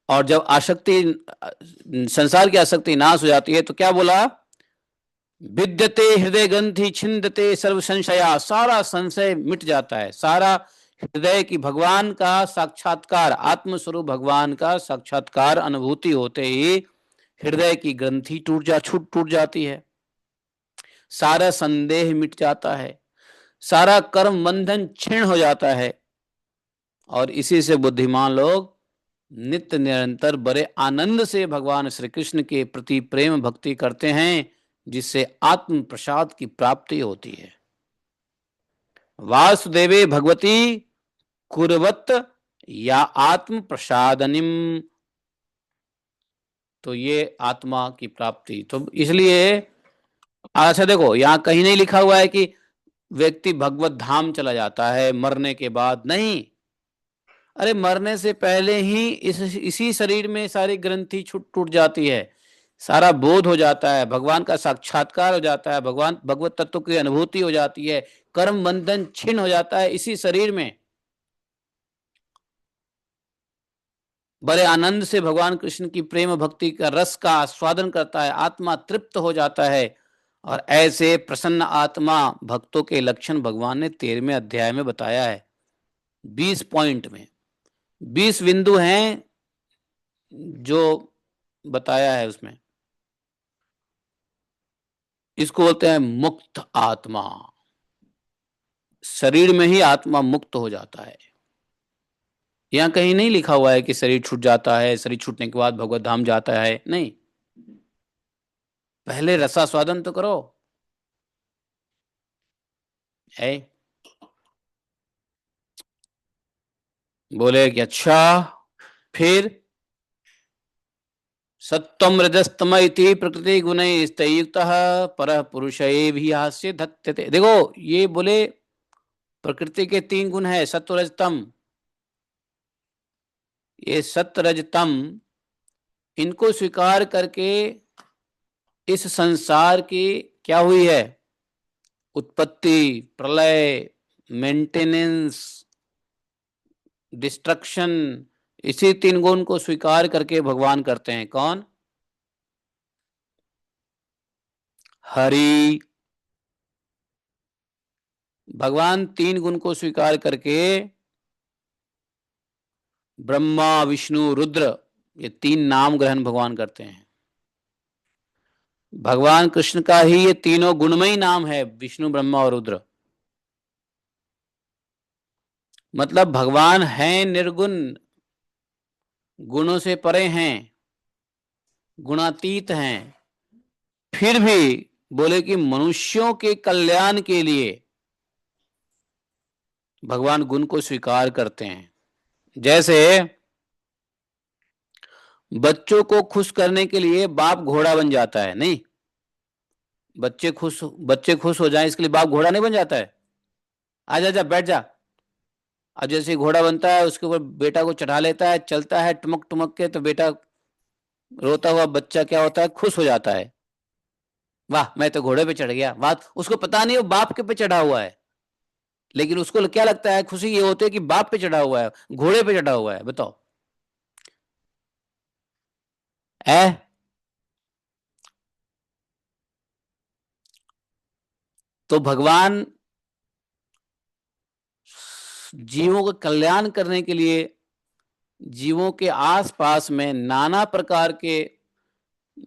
और जब आसक्ति, संसार की आसक्ति नाश हो जाती है, तो क्या बोला? विद्यते हृदय ग्रंथि छिंदते सर्व संशया। सारा संशय मिट जाता है, सारा हृदय की भगवान का साक्षात्कार, आत्म स्वरूप भगवान का साक्षात्कार अनुभूति होते ही हृदय की ग्रंथि टूट जाती है, सारा संदेह मिट जाता है, सारा कर्म बंधन क्षीण हो जाता है, और इसी से बुद्धिमान लोग नित्य निरंतर बड़े आनंद से भगवान श्री कृष्ण के प्रति प्रेम भक्ति करते हैं, जिससे आत्म प्रसाद की प्राप्ति होती है। वासुदेवे भगवती कुर्वत या आत्म प्रसादनिम, तो ये आत्मा की प्राप्ति। तो इसलिए अच्छा देखो, यहां कहीं नहीं लिखा हुआ है कि व्यक्ति भगवत धाम चला जाता है मरने के बाद, नहीं। अरे मरने से पहले ही इसी शरीर में सारी ग्रंथि छूट टूट जाती है, सारा बोध हो जाता है, भगवान का साक्षात्कार हो जाता है, भगवान भगवत तत्व की अनुभूति हो जाती है, कर्म बंधन छिन्न हो जाता है इसी शरीर में। बड़े आनंद से भगवान कृष्ण की प्रेम भक्ति का रस का आस्वादन करता है, आत्मा तृप्त हो जाता है। और ऐसे प्रसन्न आत्मा भक्तों के लक्षण भगवान ने 13वें अध्याय में बताया है, 20 पॉइंट में 20 बिंदु हैं जो बताया है उसमें। इसको बोलते हैं मुक्त आत्मा, शरीर में ही आत्मा मुक्त हो जाता है। यहां कहीं नहीं लिखा हुआ है कि शरीर छूट जाता है, शरीर छूटने के बाद भगवत धाम जाता है, नहीं। पहले रसास्वादन तो करो है। बोले कि अच्छा, फिर सत्वम रजस्तम इति प्रकृति गुणैस्तयुक्त पर पुरुष भी हास्य धत्ते। देखो ये बोले प्रकृति के 3 गुण है, सत्व रजतम। ये सत्व रजतम, इनको स्वीकार करके इस संसार की क्या हुई है, उत्पत्ति, प्रलय, मेंटेनेंस, डिस्ट्रक्शन, इसी 3 गुण को स्वीकार करके भगवान करते हैं। कौन? हरि। भगवान 3 गुण को स्वीकार करके ब्रह्मा विष्णु रुद्र, ये 3 नाम ग्रहण भगवान करते हैं। भगवान कृष्ण का ही ये तीनों गुणमयी नाम है, विष्णु ब्रह्मा और रुद्र। मतलब भगवान हैं निर्गुण, गुणों से परे हैं, गुणातीत हैं, फिर भी बोले कि मनुष्यों के कल्याण के लिए भगवान गुण को स्वीकार करते हैं। जैसे बच्चों को खुश करने के लिए बाप घोड़ा बन जाता है, नहीं? बच्चे खुश हो जाएं इसके लिए बाप घोड़ा नहीं बन जाता है। आ जा जा बैठ जा। अब जैसे घोड़ा बनता है, उसके ऊपर बेटा को चढ़ा लेता है, चलता है टुमक टुमक के, तो बेटा रोता हुआ बच्चा क्या होता है, खुश हो जाता है। वाह मैं तो घोड़े पे चढ़ गया, वाह। उसको पता नहीं वो बाप के पे चढ़ा हुआ है, लेकिन उसको क्या लगता है, खुशी ये होती है कि बाप पे चढ़ा हुआ है, घोड़े पे चढ़ा हुआ है। बताओ है। तो भगवान जीवों का कल्याण करने के लिए जीवों के आसपास में नाना प्रकार के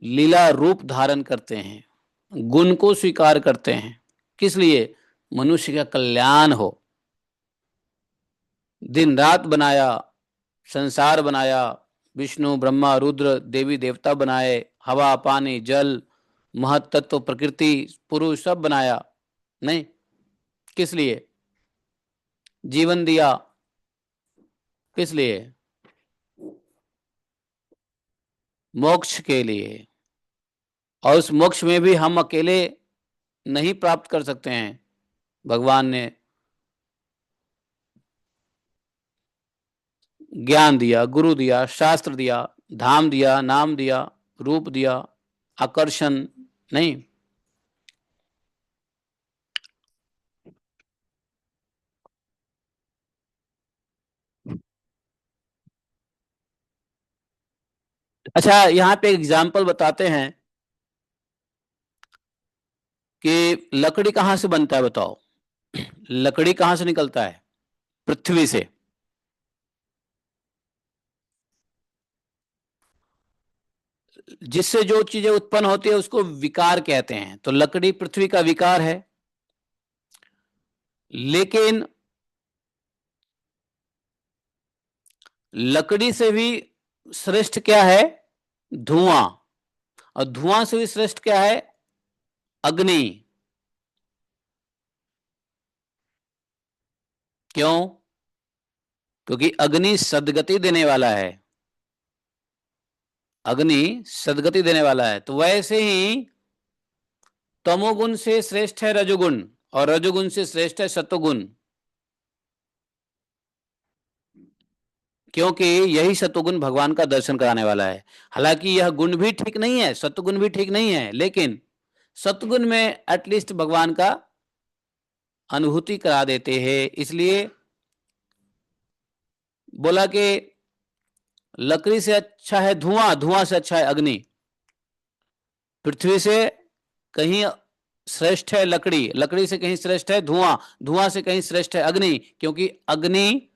लीला रूप धारण करते हैं, गुण को स्वीकार करते हैं। किस लिए? मनुष्य का कल्याण हो। दिन रात बनाया, संसार बनाया, विष्णु ब्रह्मा रुद्र देवी देवता बनाए, हवा पानी जल महतत्व प्रकृति पुरुष सब बनाया, नहीं? किस लिए जीवन दिया? किस लिए? मोक्ष के लिए। और उस मोक्ष में भी हम अकेले नहीं प्राप्त कर सकते हैं, भगवान ने ज्ञान दिया, गुरु दिया, शास्त्र दिया, धाम दिया, नाम दिया, रूप दिया, आकर्षण, नहीं? अच्छा यहाँ पे एग्जाम्पल बताते हैं कि लकड़ी कहाँ से बनता है, बताओ। लकड़ी कहाँ से निकलता है? पृथ्वी से। जिससे जो चीजें उत्पन्न होती है उसको विकार कहते हैं। तो लकड़ी पृथ्वी का विकार है। लेकिन लकड़ी से भी श्रेष्ठ क्या है? धुआं। और धुआं से भी श्रेष्ठ क्या है? अग्नि। क्यों? क्योंकि अग्नि सद्गति देने वाला है। अग्नि सद्गति देने वाला है। तो वैसे ही तमोगुण से श्रेष्ठ है रजोगुण, और रजोगुण से श्रेष्ठ है सत्वगुण। क्योंकि यही सत्वगुण भगवान का दर्शन कराने वाला है। हालांकि यह गुण भी ठीक नहीं है, सत्वगुण भी ठीक नहीं है, लेकिन सत्वगुण में एटलीस्ट भगवान का अनुभूति करा देते हैं। इसलिए बोला कि लकड़ी से अच्छा है धुआं, धुआं से अच्छा है अग्नि। पृथ्वी से कहीं श्रेष्ठ है लकड़ी, लकड़ी से कहीं श्रेष्ठ है धुआं, धुआं से कहीं श्रेष्ठ है अग्नि। क्योंकि अग्नि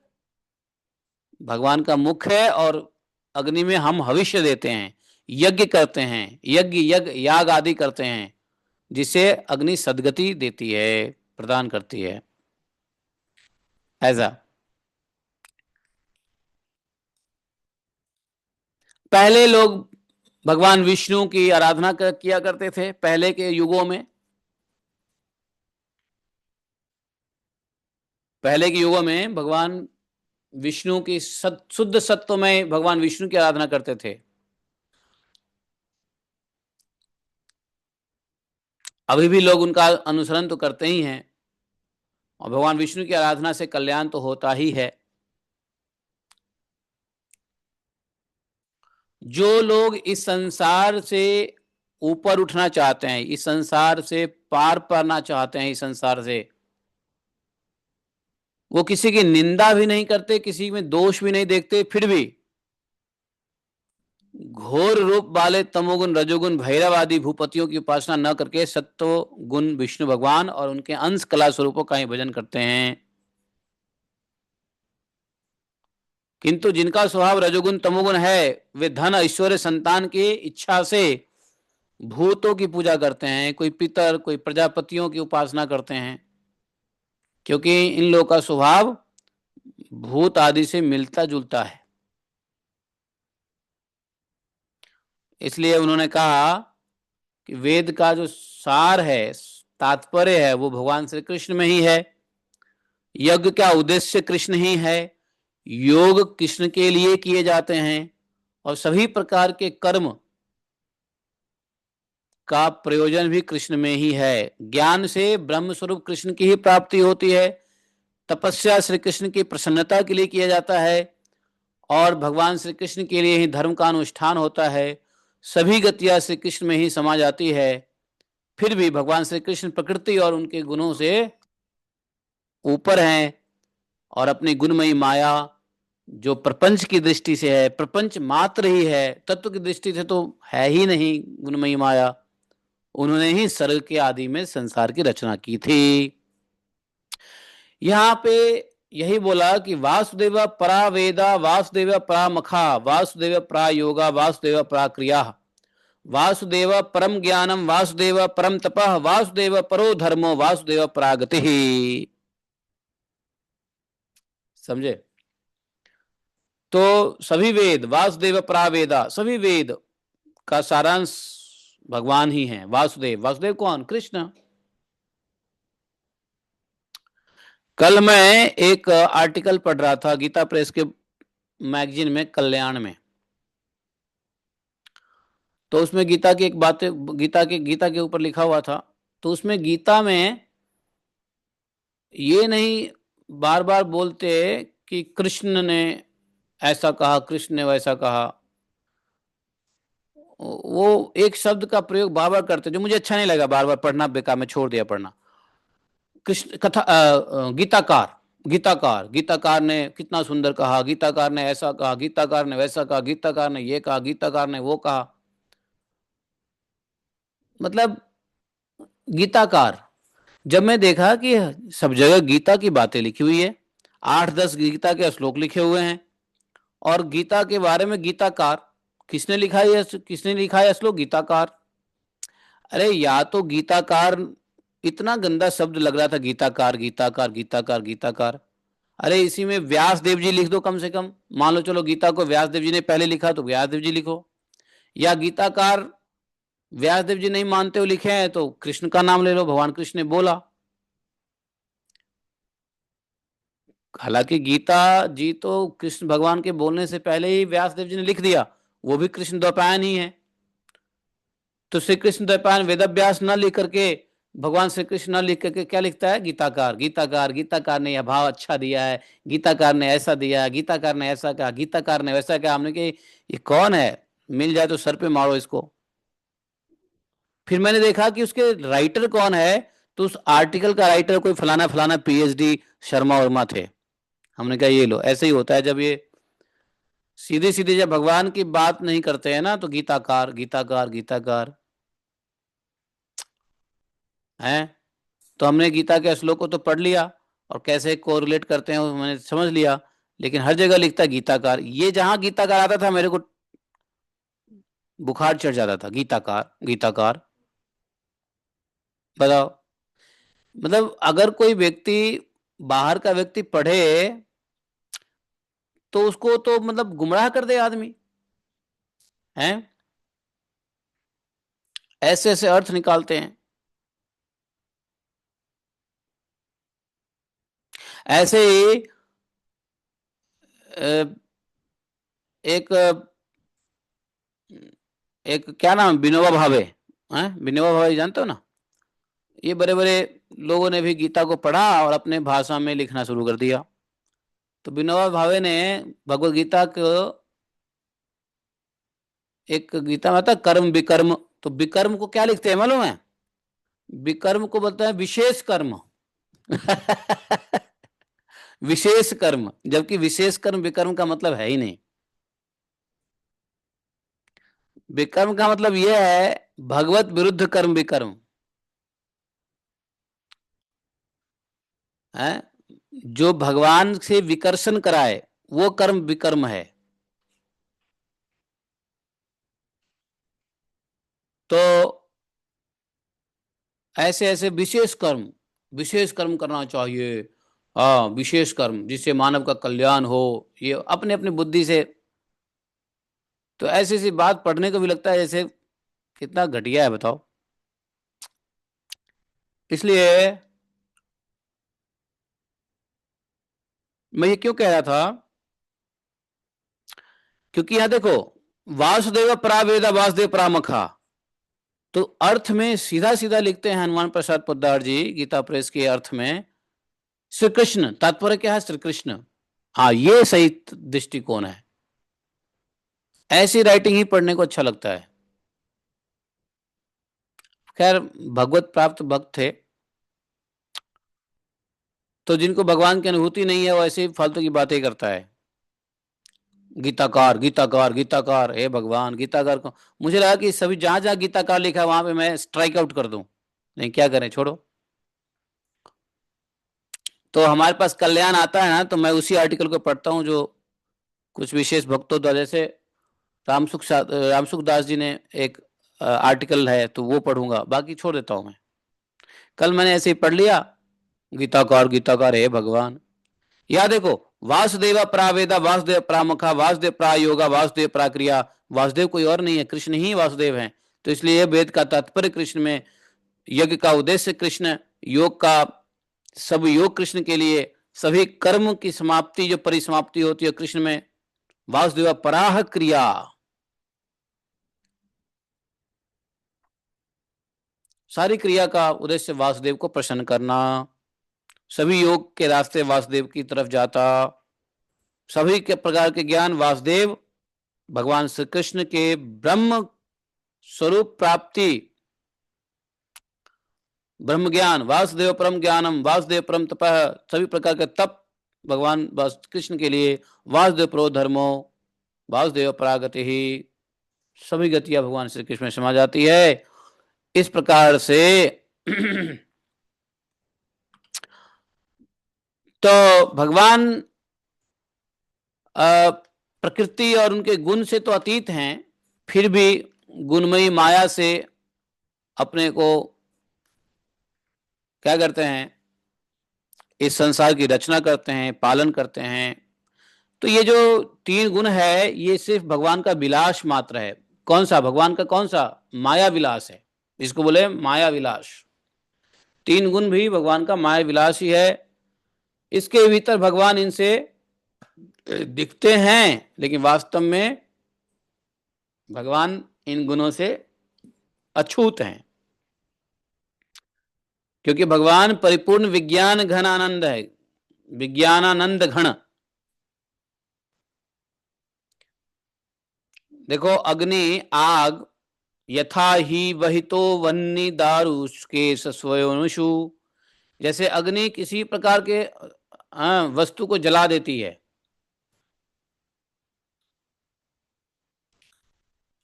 भगवान का मुख है, और अग्नि में हम हविष्य देते हैं, यज्ञ करते हैं, यज्ञ याग आदि करते हैं, जिससे अग्नि सद्गति देती है, प्रदान करती है। ऐसा पहले लोग भगवान विष्णु की आराधना किया करते थे पहले के युगों में। पहले के युगों में भगवान विष्णु की शुद्ध सत्व में भगवान विष्णु की आराधना करते थे। अभी भी लोग उनका अनुसरण तो करते ही हैं, और भगवान विष्णु की आराधना से कल्याण तो होता ही है। जो लोग इस संसार से ऊपर उठना चाहते हैं, इस संसार से पार पाना चाहते हैं, इस संसार से वो किसी की निंदा भी नहीं करते, किसी में दोष भी नहीं देखते, फिर भी घोर रूप वाले तमोगुण रजोगुण भैरव आदि भूपतियों की उपासना न करके सत्व गुण विष्णु भगवान और उनके अंश कला स्वरूपों का ही भजन करते हैं। किंतु जिनका स्वभाव रजोगुण तमोगुण है, वे धन ऐश्वर्य संतान की इच्छा से भूतों की पूजा करते हैं, कोई पितर कोई प्रजापतियों की उपासना करते हैं। क्योंकि इन लोगों का स्वभाव भूत आदि से मिलता जुलता है। इसलिए उन्होंने कहा कि वेद का जो सार है, तात्पर्य है, वो भगवान श्री कृष्ण में ही है। यज्ञ का उद्देश्य कृष्ण ही है, योग कृष्ण के लिए किए जाते हैं, और सभी प्रकार के कर्म का प्रयोजन भी कृष्ण में ही है। ज्ञान से ब्रह्म स्वरूप कृष्ण की ही प्राप्ति होती है। तपस्या श्री कृष्ण की प्रसन्नता के लिए किया जाता है, और भगवान श्री कृष्ण के लिए ही धर्म का अनुष्ठान होता है। सभी गतियां श्री कृष्ण में ही समा जाती है। फिर भी भगवान श्री कृष्ण प्रकृति और उनके गुणों से ऊपर हैं, और अपनी गुणमयी माया जो प्रपंच की दृष्टि से है, प्रपंच मात्र ही है, तत्व की दृष्टि से तो है ही नहीं गुणमयी माया। उन्होंने ही सर्ग के आदि में संसार की रचना की थी। यहाँ पे यही बोला कि वासुदेव परा वेदा, वासुदेव परा मखा, वासुदेव परा योगा, वासुदेव परा क्रिया, वासुदेव परम ज्ञानम, वासुदेव परम तपः, वासुदेव परो धर्मो, वासुदेव परागति। समझे? तो सभी वेद वासुदेव परावेदा, सभी वेद का सारांश भगवान ही है। वासुदेव, वासुदेव कौन? कृष्ण। कल मैं एक आर्टिकल पढ़ रहा था गीता प्रेस के मैगजीन में, कल्याण में। तो उसमें गीता की एक बात, गीता के ऊपर लिखा हुआ था। तो उसमें गीता में ये नहीं बार बार बोलते कि कृष्ण ने ऐसा कहा, कृष्ण ने वैसा कहा। वो एक शब्द का प्रयोग बार बार करते, जो मुझे अच्छा नहीं लगा, बार बार पढ़ना बेकार, में छोड़ दिया पढ़ना। कृष्ण कथा गीताकार, गीताकार ने कितना सुंदर कहा, गीताकार ने ऐसा कहा, गीताकार ने वैसा कहा, गीताकार ने ये कहा, गीताकार ने वो कहा। मतलब गीताकार, जब मैं देखा कि सब जगह गीता की बातें लिखी हुई है, 8-10 गीता के श्लोक लिखे हुए हैं, और गीता के बारे में गीताकार, किसने लिखा है, किसने लिखा है श्लोक? गीताकार। अरे या तो गीताकार, इतना गंदा शब्द लग रहा था, गीताकार गीताकार गीताकार गीताकार। अरे इसी में व्यास देव जी लिख दो कम से कम। मान लो चलो गीता को व्यास देव जी ने पहले लिखा तो व्यास देव जी लिखो, या गीताकार व्यास देव जी नहीं मानते हो लिखे हैं तो कृष्ण का नाम ले लो, भगवान कृष्ण ने बोला। हालांकि गीता जी तो कृष्ण भगवान के बोलने से पहले ही व्यास देव जी ने लिख दिया, वो भी कृष्ण द्वैपायन ही है। तो श्री कृष्ण द्वैपायन वेद व्यास न लिख करके, भगवान श्री कृष्ण न लिख करके क्या लिखता है? गीताकार गीताकार गीताकार ने यह भाव अच्छा दिया है, गीताकार ने ऐसा दिया है, गीताकार ने ऐसा कहा, गीताकार ने वैसा कहा। हमने कि ये कौन है, मिल जाए तो सर पे मारो इसको। फिर मैंने देखा कि उसके राइटर कौन है, तो उस आर्टिकल का राइटर कोई फलाना फलाना पीएचडी शर्मा वर्मा थे। हमने कहा ये लो, ऐसे ही होता है जब ये सीधे सीधे जब भगवान की बात नहीं करते हैं ना, तो गीताकार गीताकार गीताकार है। तो हमने गीता के श्लोक को तो पढ़ लिया, और कैसे कोरिलेट करते हैं वो मैंने समझ लिया, लेकिन हर जगह लिखता है गीताकार। ये जहां गीताकार आता था मेरे को बुखार चढ़ जाता था, गीताकार गीताकार। बताओ, मतलब अगर कोई व्यक्ति, बाहर का व्यक्ति पढ़े तो उसको तो मतलब गुमराह कर दे आदमी हैं, ऐसे ऐसे अर्थ निकालते हैं। ऐसे ही एक एक क्या नाम, विनोबा भावे हैं, विनोबा भावे जानते हो ना? ये बड़े बड़े लोगों ने भी गीता को पढ़ा और अपने भाषा में लिखना शुरू कर दिया। तो विनोबा भावे ने भगवत गीता को, एक गीता में था कर्म विकर्म, तो विकर्म को क्या लिखते हैं मालूम है? विकर्म को बोलते हैं विशेष कर्म। विशेष कर्म, जबकि विशेष कर्म विकर्म का मतलब है ही नहीं। विकर्म का मतलब यह है भगवत विरुद्ध कर्म विकर्म है, जो भगवान से विकर्षण कराए वो कर्म विकर्म है। तो ऐसे ऐसे विशेष कर्म करना चाहिए। हाँ, विशेष कर्म जिससे मानव का कल्याण हो, ये अपने अपनी बुद्धि से। तो ऐसी ऐसी बात पढ़ने को भी लगता है जैसे कितना घटिया है, बताओ। इसलिए मैं ये क्यों कह रहा था, क्योंकि यहां देखो, वासुदेव परावेदा वासुदेव परामखा, तो अर्थ में सीधा सीधा लिखते हैं हनुमान प्रसाद पोद्दार जी गीता प्रेस के अर्थ में, श्री कृष्ण, तात्पर्य क्या है? श्री कृष्ण। हाँ, ये सही दृष्टिकोण है। ऐसी राइटिंग ही पढ़ने को अच्छा लगता है। खैर, भगवत प्राप्त भक्त थे, तो जिनको भगवान की अनुभूति नहीं है वो ऐसे फालतू की बातें करता है। गीताकार गीताकार गीताकार, हे भगवान गीताकार को, मुझे लगा कि सभी जहां जहां गीताकार लिखा है वहां पे मैं स्ट्राइक आउट कर दूं। नहीं, क्या करें, छोड़ो। तो हमारे पास कल्याण आता है ना, तो मैं उसी आर्टिकल को पढ़ता हूँ जो कुछ विशेष भक्तों द्वारा, जैसे रामसुख दास जी ने एक आर्टिकल है तो वो पढ़ूंगा, बाकी छोड़ देता हूँ मैं। कल मैंने ऐसे ही पढ़ लिया, गीताकार गीताकार, हे भगवान। या देखो, वासुदेव प्रावेदा वासुदेव प्रामुखा वासुदेव प्रायोगा वासुदेव प्राक्रिया, वासुदेव कोई और नहीं है, कृष्ण ही वासुदेव हैं। तो इसलिए वेद का तात्पर्य कृष्ण में, यज्ञ का उद्देश्य कृष्ण, योग का सब योग कृष्ण के लिए, सभी कर्म की समाप्ति जो परिसमाप्ति होती है कृष्ण में, वासुदेव पराह क्रिया। सारी क्रिया का उद्देश्य वासुदेव को प्रसन्न करना, सभी योग के रास्ते वासुदेव की तरफ जाता, सभी के प्रकार के ज्ञान वासुदेव भगवान श्री कृष्ण के ब्रह्म स्वरूप प्राप्ति, ब्रह्म ज्ञान, वासुदेव परम ज्ञानम वासुदेव परम तपः, सभी प्रकार के तप भगवान कृष्ण के लिए, वासुदेव प्रो धर्मो वासुदेव परागति ही, सभी गतियां भगवान श्री कृष्ण में समा जाती है। इस प्रकार से तो भगवान प्रकृति और उनके गुण से तो अतीत हैं, फिर भी गुणमयी माया से अपने को क्या करते हैं, इस संसार की रचना करते हैं, पालन करते हैं। तो ये जो तीन गुण है ये सिर्फ भगवान का विलास मात्र है। कौन सा? भगवान का कौन सा? माया विलास है, इसको बोले माया विलास। तीन गुण भी भगवान का माया विलास ही है। इसके भीतर भगवान इनसे दिखते हैं, लेकिन वास्तव में भगवान इन गुणों से अछूत हैं, क्योंकि भगवान परिपूर्ण विज्ञान घन आनंद है, विज्ञानानंद घन। देखो, अग्नि, आग, यथा ही वहितो वह्नि दारुष्के स्वयोनुषु। जैसे अग्नि किसी प्रकार के वस्तु को जला देती है,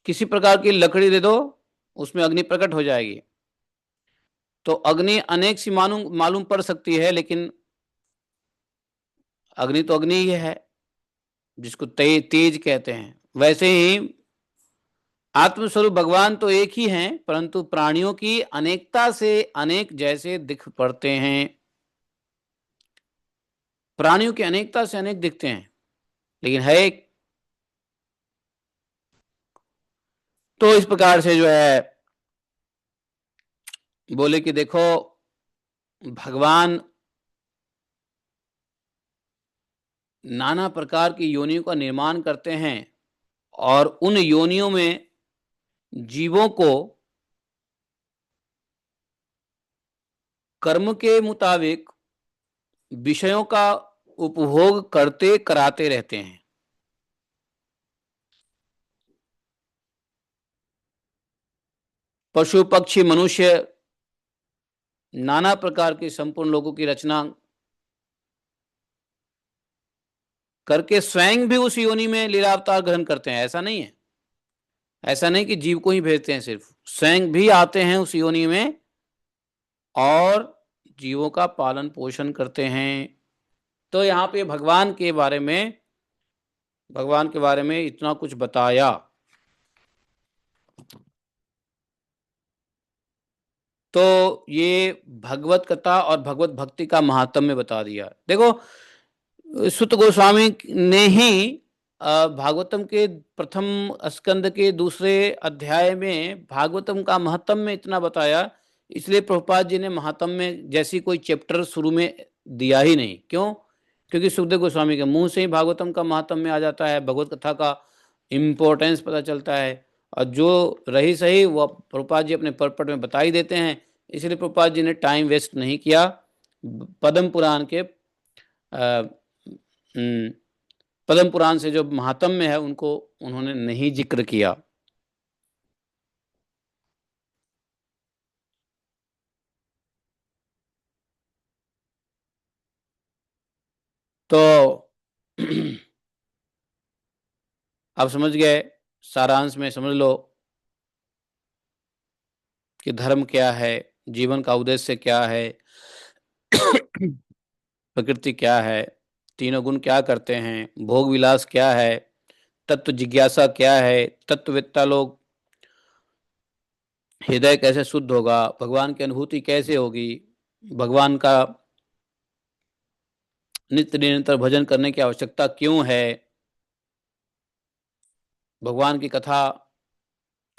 किसी प्रकार की लकड़ी दे दो उसमें अग्नि प्रकट हो जाएगी। तो अग्नि अनेक सी मालूम मालूम पड़ सकती है, लेकिन अग्नि तो अग्नि ही है, जिसको तेज कहते हैं। वैसे ही आत्मस्वरूप भगवान तो एक ही हैं, परंतु प्राणियों की अनेकता से अनेक जैसे दिख पड़ते हैं। प्राणियों की अनेकता से अनेक दिखते हैं, लेकिन है एक। तो इस प्रकार से जो है बोले कि देखो, भगवान नाना प्रकार की योनियों का निर्माण करते हैं और उन योनियों में जीवों को कर्म के मुताबिक विषयों का उपभोग करते कराते रहते हैं। पशु पक्षी मनुष्य नाना प्रकार के संपूर्ण लोगों की रचना करके स्वयं भी उस योनि में लीलावतार ग्रहण करते हैं। ऐसा नहीं है, ऐसा नहीं कि जीव को ही भेजते हैं, सिर्फ स्वयं भी आते हैं उस योनि में और जीवों का पालन पोषण करते हैं। तो यहाँ पे भगवान के बारे में इतना कुछ बताया। तो ये भगवत कथा और भगवत भक्ति का महात्म्य बता दिया। देखो, सुत गोस्वामी ने ही भागवतम के प्रथम स्कंद के दूसरे अध्याय में भागवतम का महात्म्य इतना बताया, इसलिए प्रभुपाद जी ने महात्म्य जैसी कोई चैप्टर शुरू में दिया ही नहीं। क्यों? क्योंकि सुखदेव गोस्वामी के मुंह से ही भागवतम का महात्म्य आ जाता है, भगवत कथा का इम्पोर्टेंस पता चलता है, और जो रही सही वो प्रभुपाद जी अपने परपट में बता ही देते हैं। इसलिए प्रभुपाद जी ने टाइम वेस्ट नहीं किया, पद्म पुराण के पद्म पुराण से जो महात्म्य है उनको उन्होंने नहीं जिक्र किया। तो आप समझ गए, सारांश में समझ लो कि धर्म क्या है, जीवन का उद्देश्य क्या है, प्रकृति क्या है, तीनों गुण क्या करते हैं, भोग विलास क्या है, तत्व जिज्ञासा क्या है, तत्ववेत्ता लोग हृदय कैसे शुद्ध होगा, भगवान की अनुभूति कैसे होगी, भगवान का नित्य निरंतर भजन करने की आवश्यकता क्यों है, भगवान की कथा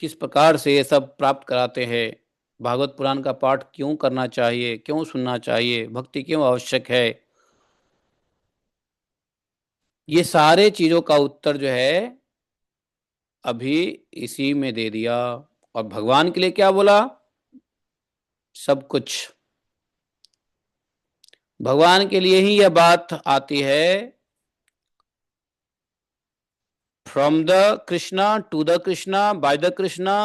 किस प्रकार से ये सब प्राप्त कराते हैं, भागवत पुराण का पाठ क्यों करना चाहिए, क्यों सुनना चाहिए, भक्ति क्यों आवश्यक है, ये सारे चीजों का उत्तर जो है अभी इसी में दे दिया। और भगवान के लिए क्या बोला? सब कुछ। भगवान के लिए ही यह बात आती है, from the Krishna to the Krishna, by the Krishna,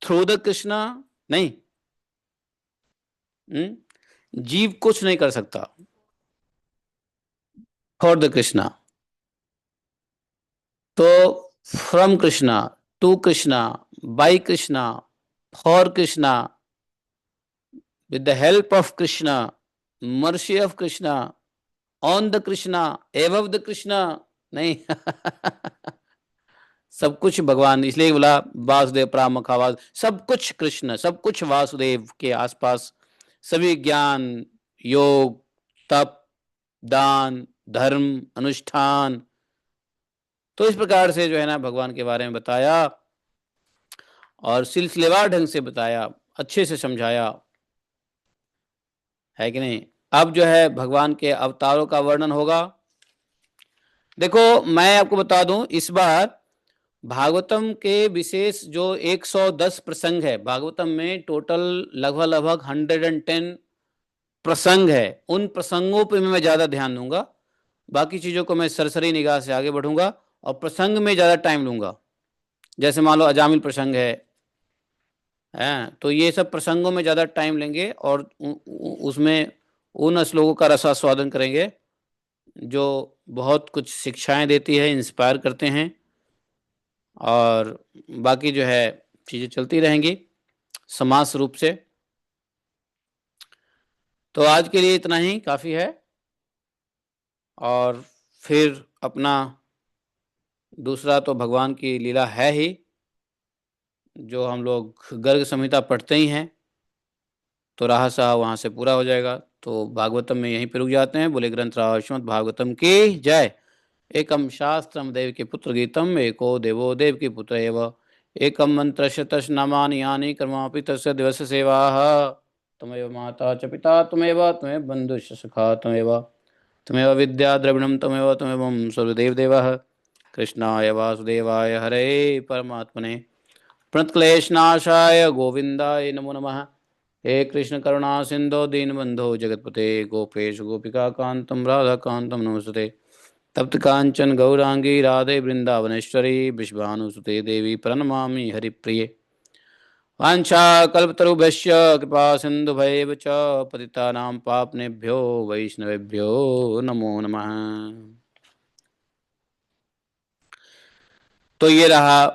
through the Krishna. नहीं, जीव कुछ नहीं कर सकता फॉर द कृष्णा। तो from Krishna to Krishna, by Krishna, for Krishna, with the help of Krishna, mercy of Krishna, on the Krishna, above the Krishna नहीं। सब कुछ भगवान, इसलिए बोला वासुदेव प्रामखावास, सब कुछ कृष्ण, सब कुछ वासुदेव के आसपास। सभी ज्ञान, योग, तप, दान, धर्म, अनुष्ठान, तो इस प्रकार से जो है ना भगवान के बारे में बताया और सिलसिलेवार ढंग से बताया, अच्छे से समझाया, है कि नहीं। अब जो है भगवान के अवतारों का वर्णन होगा। देखो मैं आपको बता दूं, इस बार भागवतम के विशेष जो 110 प्रसंग है, भागवतम में टोटल लगभग लगभग 110 प्रसंग है। उन प्रसंगों पे मैं ज़्यादा ध्यान दूंगा, बाकी चीज़ों को मैं सरसरी निगाह से आगे बढ़ूंगा और प्रसंग में ज़्यादा टाइम लूंगा। जैसे मान लो अजामिल प्रसंग है तो ये सब प्रसंगों में ज़्यादा टाइम लेंगे और उसमें उन श्लोकों का रसास्वादन करेंगे जो बहुत कुछ शिक्षाएं देती है, इंस्पायर करते हैं, और बाकी जो है चीज़ें चलती रहेंगी समास रूप से। तो आज के लिए इतना ही काफ़ी है, और फिर अपना दूसरा तो भगवान की लीला है ही, जो हम लोग गर्ग संहिता पढ़ते ही हैं, तो रहा सहा वहाँ से पूरा हो जाएगा। तो भागवतम में यहीं पर रुक जाते हैं। बोले ग्रंथराज श्रीमद् भागवतम की जय। एकम शास्त्रम देव के पुत्र गीतम, एको देवो देव की पुत्र एव, एकम मंत्र शतश नामानि यानि कर्मापि तस्य दिवस सेवा। तमेव माता च पिता तमेव, तमेव बंधुश्च सखा तमेव, तमेव विद्या द्रविणम तमेव, तमेव सर्वदेव देवः। कृष्णाय वासुदेवाय हरे परमात्मने प्रणतक्लेशनाशाय गोविंदाय नमो नमः। हे कृष्ण करुणा सिंधो दीनबंधो जगतपते, गोपेश गोपिका कांतम राधा कांतम नमस्ते। तप्त कांचन गौरांगी राधे वृंदावनेश्वरी, विश्वानुसुते देवी प्रणमामि हरिप्रिये। वाञ्छाकल्पतरुभ्यश्च कृपा सिन्धुभैव च पतितानां पापनेभ्यो वैष्णवेभ्यो नमो नमः। तो ये रहा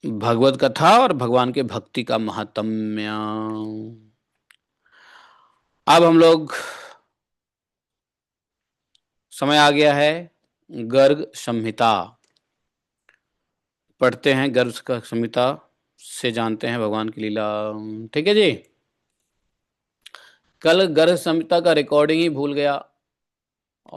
भगवत कथा और भगवान के भक्ति का महात्म्य। अब हम लोग, समय आ गया है गर्ग संहिता पढ़ते हैं। गर्ग संहिता से जानते हैं भगवान की लीला। ठीक है जी। कल गर्ग संहिता का रिकॉर्डिंग ही भूल गया,